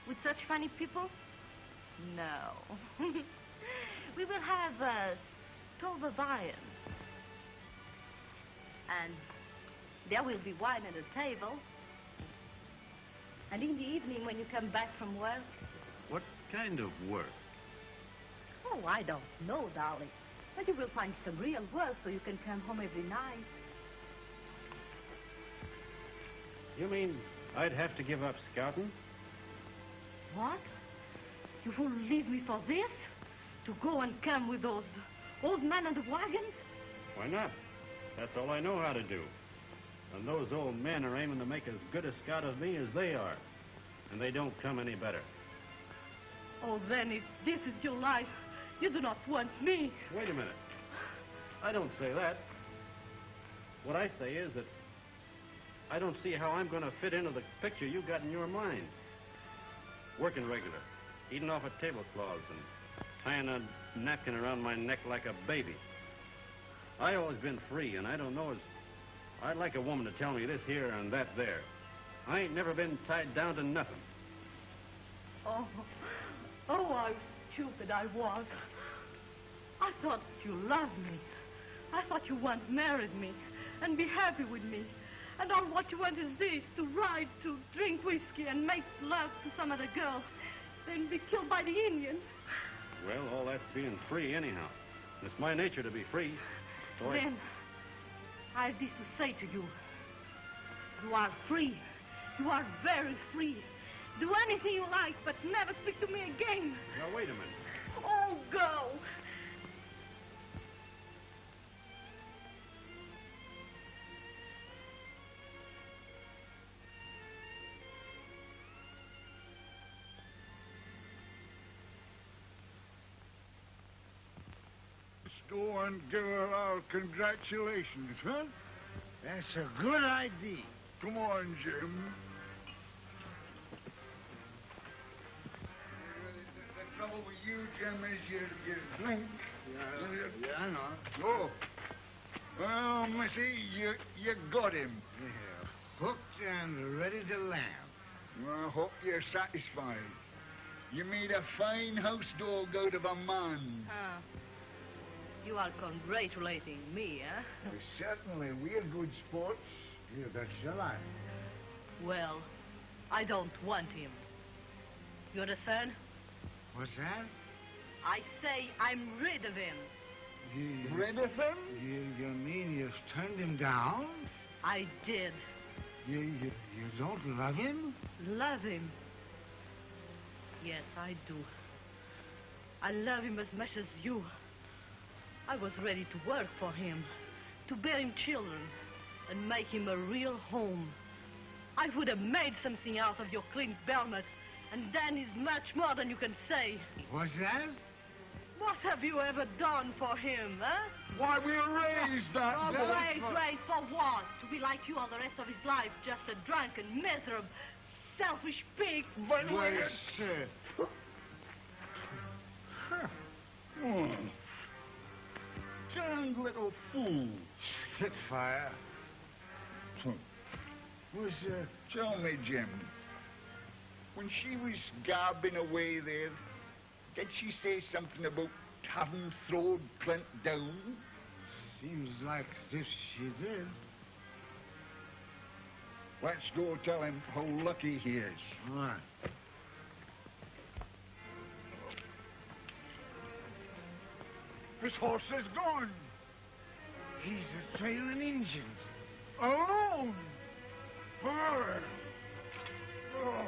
with such funny people? No. We will have a stove of iron. And there will be wine at the table. And in the evening, when you come back from work... What kind of work? Oh, I don't know, darling. But you will find some real work so you can come home every night. You mean I'd have to give up scouting? What? You won't leave me for this? To go and come with those old men on the wagons? Why not? That's all I know how to do. And those old men are aiming to make as good a scout of me as they are. And they don't come any better. Oh, then if this is your life, you do not want me. Wait a minute. I don't say that. What I say is that I don't see how I'm going to fit into the picture you got in your mind. Working regular, eating off a tablecloth, and tying a napkin around my neck like a baby. I always been free, and I don't know as I'd like a woman to tell me this here and that there. I ain't never been tied down to nothing. Oh, how stupid I was. I thought you loved me. I thought you once married me and be happy with me. And all what you want is this, to ride, to drink whiskey and make love to some other girl, then be killed by the Indians. Well, all that's being free anyhow. It's my nature to be free. So Then, I have this to say to you. You are free. You are very free. Do anything you like, but never speak to me again. Now, wait a minute. Oh, go. Go and give her our congratulations, huh? That's a good idea. Come on, Jim. The trouble with you, Jim, is you drink. Yeah, I know. Oh. Well, Missy, you got him. Yeah, hooked and ready to land. I hope you're satisfied. You made a fine house dog out of a man. Huh. You are congratulating me, eh? Certainly, we're good sports. Yeah, that's your life. Well, I don't want him. You understand? What's that? I say I'm rid of him. Rid of him? You mean you've turned him down? I did. You don't love him? Love him? Yes, I do. I love him as much as you. I was ready to work for him, to bear him children, and make him a real home. I would have made something out of your Clint Belmont, and then is much more than you can say. What's that? What have you ever done for him, huh? Why, we raised that. Oh, raised for what? To be like you all the rest of his life, just a drunken, miserable, selfish pig. But wait, sir. Darned little fool. Spitfire. Tell me, Jim, when she was garbing away there, did she say something about having thrown Clint down? Seems like as if she did. Let's go tell him how lucky he is. All right. His horse is gone. He's trailing Indians. Alone. Her. Oh.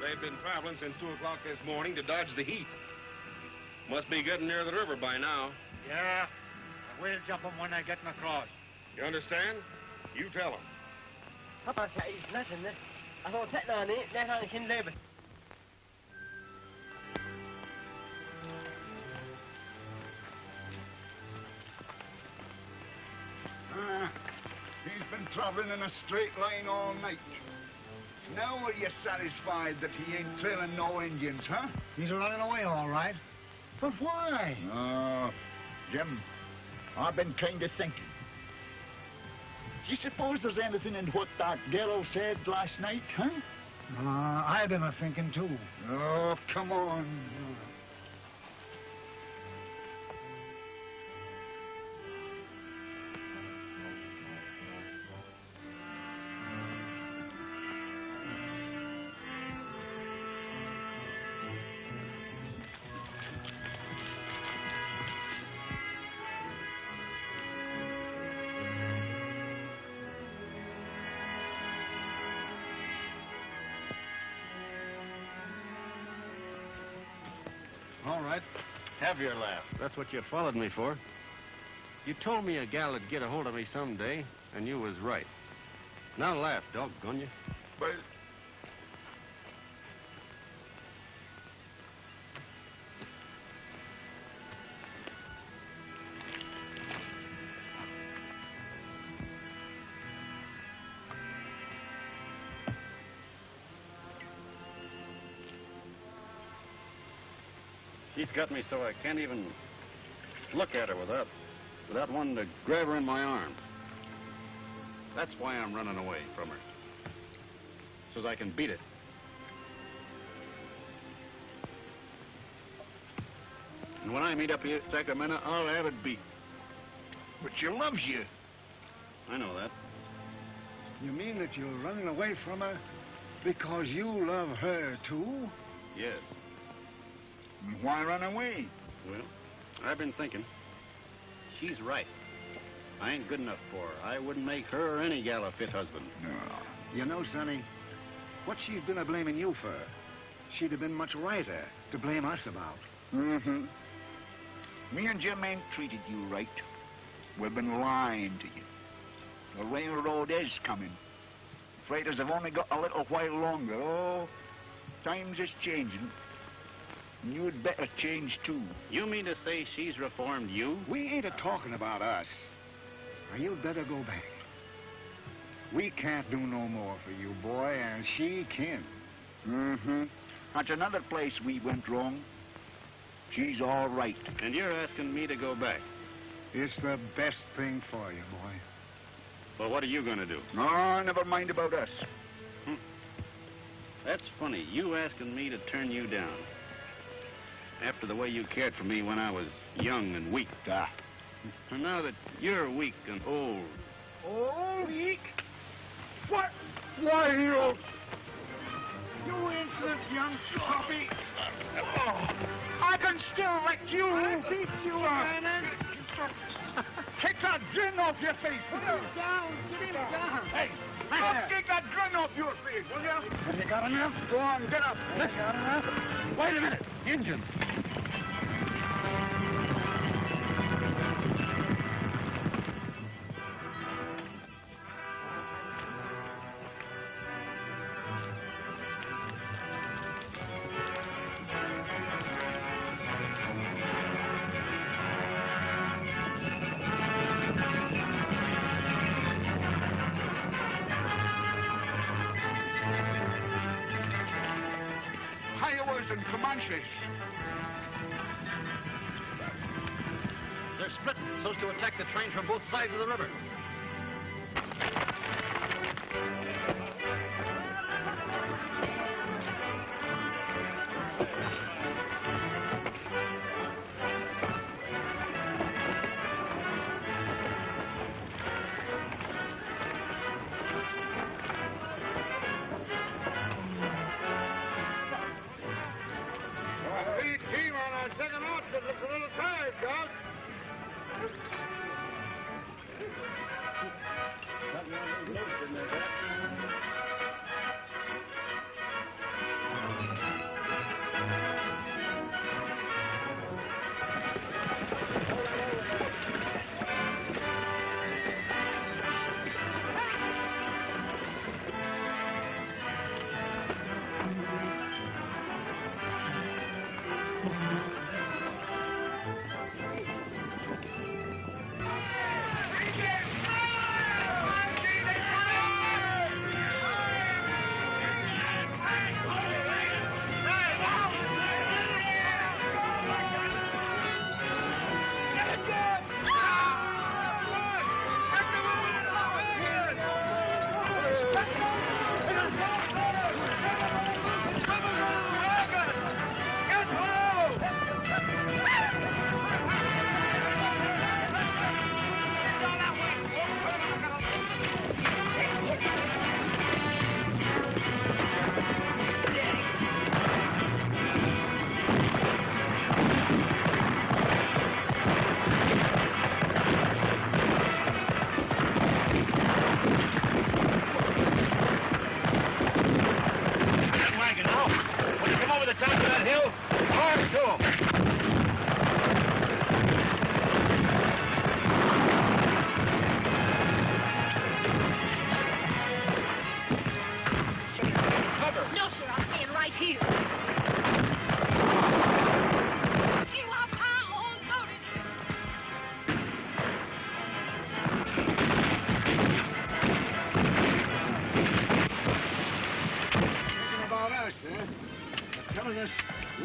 They've been traveling since 2 o'clock this morning to dodge the heat. Must be getting near the river by now. Yeah. We'll jump them when they get across. You understand? You tell them. Papa say it's nothing. I thought that on it, that I can live. He's been traveling in a straight line all night. Now are you satisfied that he ain't trailing no Indians, huh? He's running away, all right. But why? Jim, I've been kind of thinking. Do you suppose there's anything in what that girl said last night, huh? I've been thinking, too. Oh, come on. All right. Have your laugh. That's what you followed me for. You told me a gal would get a hold of me someday, and you was right. Now laugh, doggone you. But She's got me so I can't even look at her without wanting to grab her in my arms. That's why I'm running away from her. So that I can beat it. And when I meet up here at Sacramento, I'll have it beat. But she loves you. I know that. You mean that you're running away from her because you love her, too? Yes. Why run away? Well, I've been thinking. She's right. I ain't good enough for her. I wouldn't make her or any gal a fit husband. No. You know, Sonny, what she's been a-blaming you for, she'd have been much righter to blame us about. Mm-hmm. Me and Jim ain't treated you right. We've been lying to you. The railroad is coming. Freighters have only got a little while longer. Oh, times is changing. And you'd better change, too. You mean to say she's reformed you? We ain't a-talking about us. Now, you'd better go back. We can't do no more for you, boy, and she can. Mm-hmm. That's another place we went wrong. She's all right. And you're asking me to go back? It's the best thing for you, boy. Well, what are you going to do? No, never mind about us. That's funny. You asking me to turn you down. After the way you cared for me when I was young and weak. And now that you're weak and old. Old? Weak? What? Why, you insolent young puppy. Oh, I can still wreck you. I'll beat you, Vernon. Take that grin off your face. Put him down. Get him down. Hey, take that grin off your face, will you? Have you got enough? Go on, get up. Have you got enough? Wait a minute. Injun. And Comanches. They're splitting, so as to attack the train from both sides of the river. Second outfit looks a little tired, Doc. huh? For telling us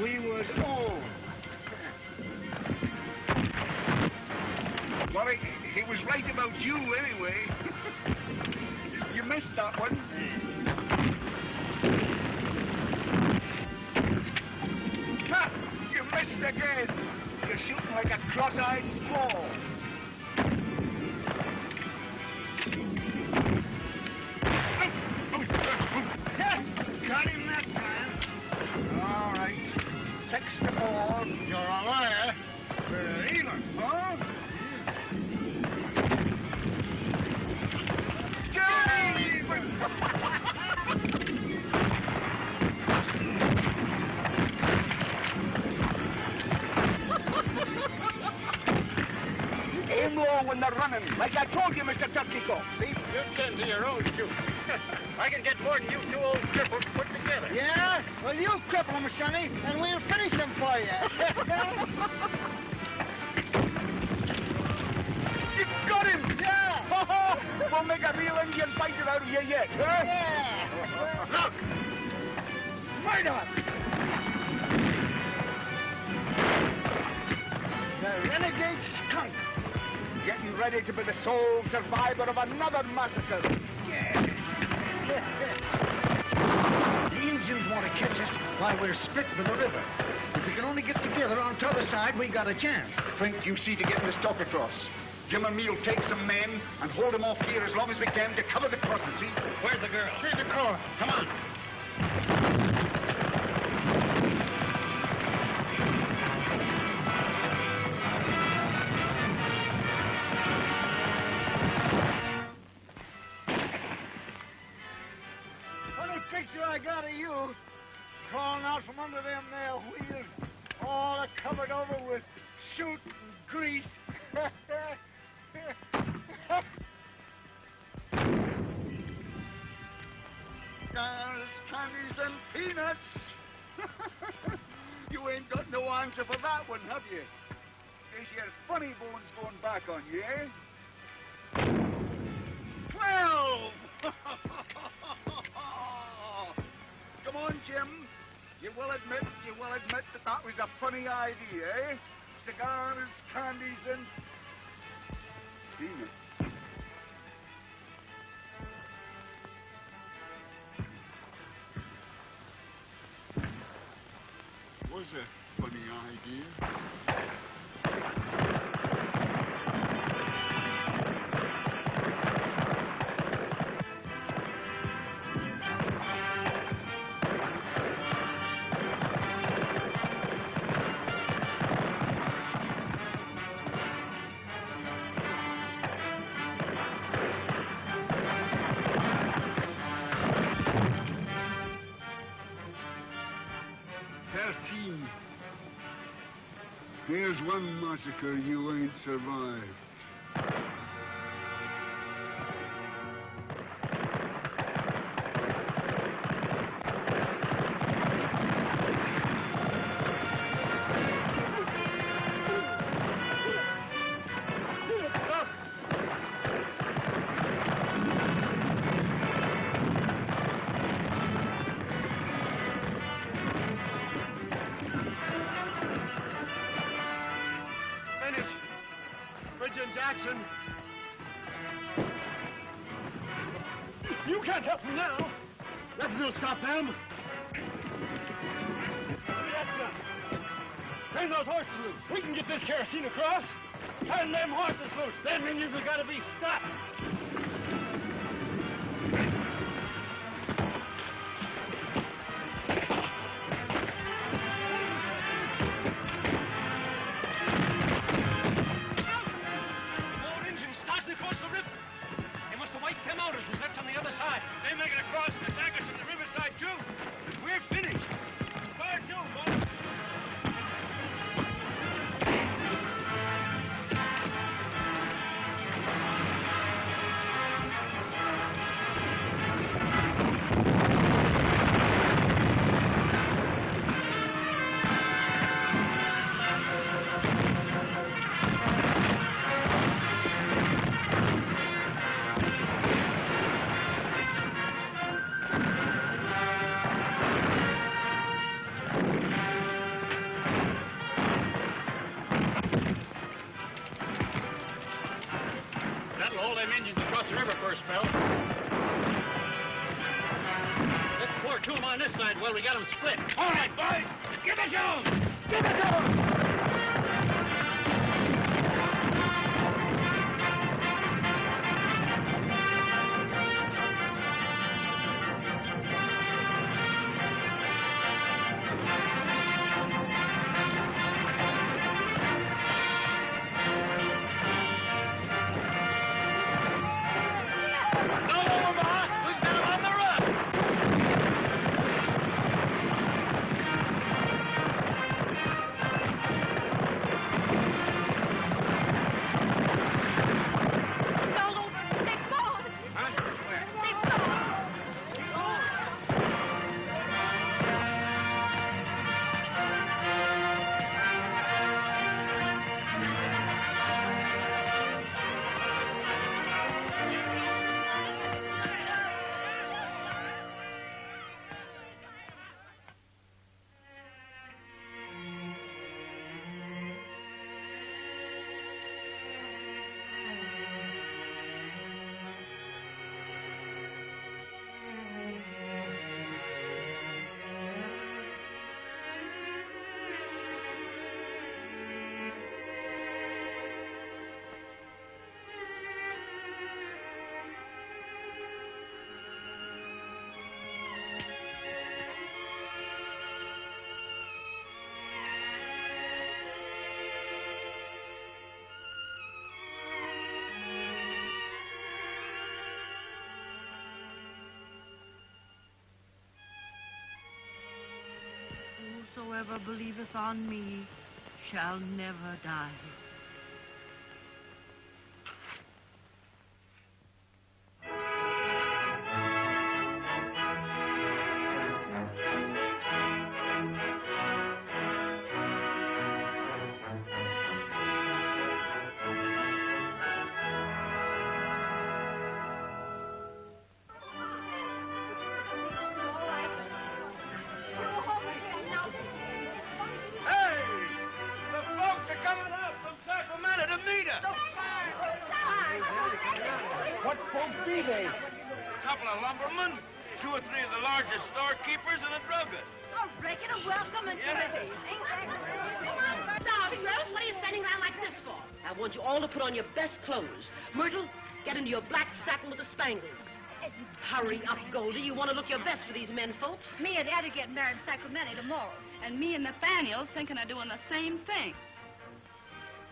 we was old. Well, he was right about you anyway. You missed that one. Ha! You missed again. You're shooting like a cross-eyed squall. Got him that time. All right. 6-4. You're a liar. Even, huh? Aim low when they're running, like I told you, Mr. Tustico. See, you tend to your own shoot. I can get more than you two old cripples put together. Yeah? Well, you cripple him, Sonny, and we'll finish him for you. You got him! Yeah! We'll make a real Indian fighter out of you yet, huh? Yeah! Look! Murder! The renegade skunk. Getting ready to be the sole survivor of another massacre. Yeah. The Indians want to catch us while we're split with the river. If we can only get together on the other side, we got a chance. Think you see to getting the stock across. Jim and me'll take some men and hold them off here as long as we can to cover the crossing, see? Where's the girl? Here's the car. Come on. Funny picture I got of you crawling out from under them there wheels, all covered over with soot and grease. There's candies and peanuts. You ain't got no answer for that one, have you? Is your funny bones going back on you, eh? 12! Come on, Jim. You will admit that that was a funny idea, eh? Cigars, candies, and peanuts. Was a funny idea. There's one massacre you ain't survived. Jackson. You can't help them now. Nothing will stop them. Turn those horses loose. We can get this kerosene across. Turn them horses loose. Them Indians have got to be stopped. a spell. Let's pour two of them on this side while we got them split. All right, boys. Give it to them. Give it to him! Whosoever believeth on me shall never die. What folks be they? A couple of lumbermen, 2 or 3 of the largest storekeepers, and a druggist. Oh, regular welcome and everything. Now, girls, what are you standing around like this for? I want you all to put on your best clothes. Myrtle, get into your black satin with the spangles. Hurry up, Goldie. You want to look your best for these men, folks. Me and Eddie getting married in Sacramento tomorrow. And me and Nathaniel's thinking of doing the same thing.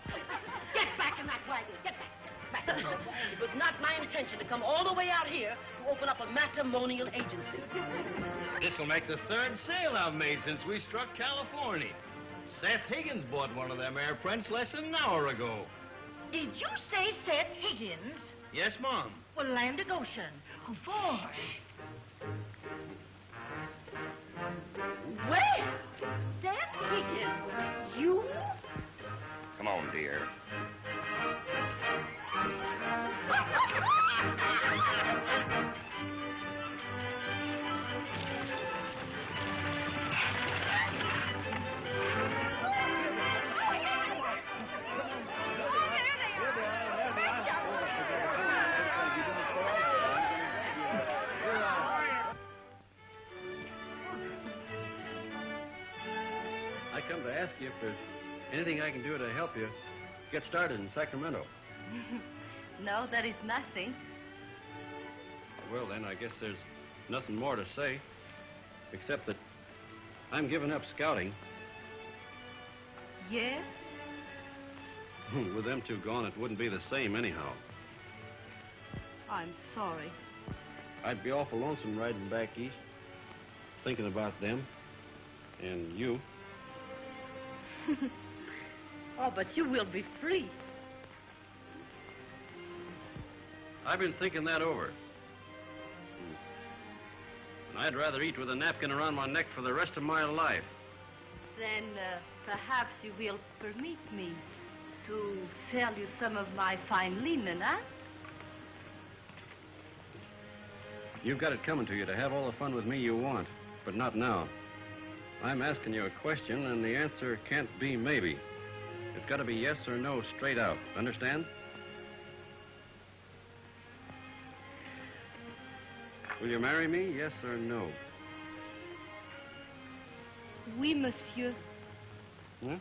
Get back in that wagon. Get back. It was not my intention to come all the way out here to open up a matrimonial agency. This'll make the 3rd sale I've made since we struck California. Seth Higgins bought one of them air prints less than an hour ago. Did you say Seth Higgins? Yes, Mom. Well, land of Goshen. Oh, boy. Well, Seth Higgins, you? Come on, dear. I come to ask you if there's anything I can do to help you get started in Sacramento. No, there is nothing. Well, then, I guess there's nothing more to say, except that I'm giving up scouting. Yes? With them 2 gone, it wouldn't be the same anyhow. I'm sorry. I'd be awful lonesome riding back east, thinking about them and you. Oh, but you will be free. I've been thinking that over. And I'd rather eat with a napkin around my neck for the rest of my life. Then perhaps you will permit me to sell you some of my fine linen, huh? You've got it coming to you to have all the fun with me you want, but not now. I'm asking you a question, and the answer can't be maybe. It's got to be yes or no straight out. Understand? Will you marry me, yes or no? Oui, monsieur. Hmm?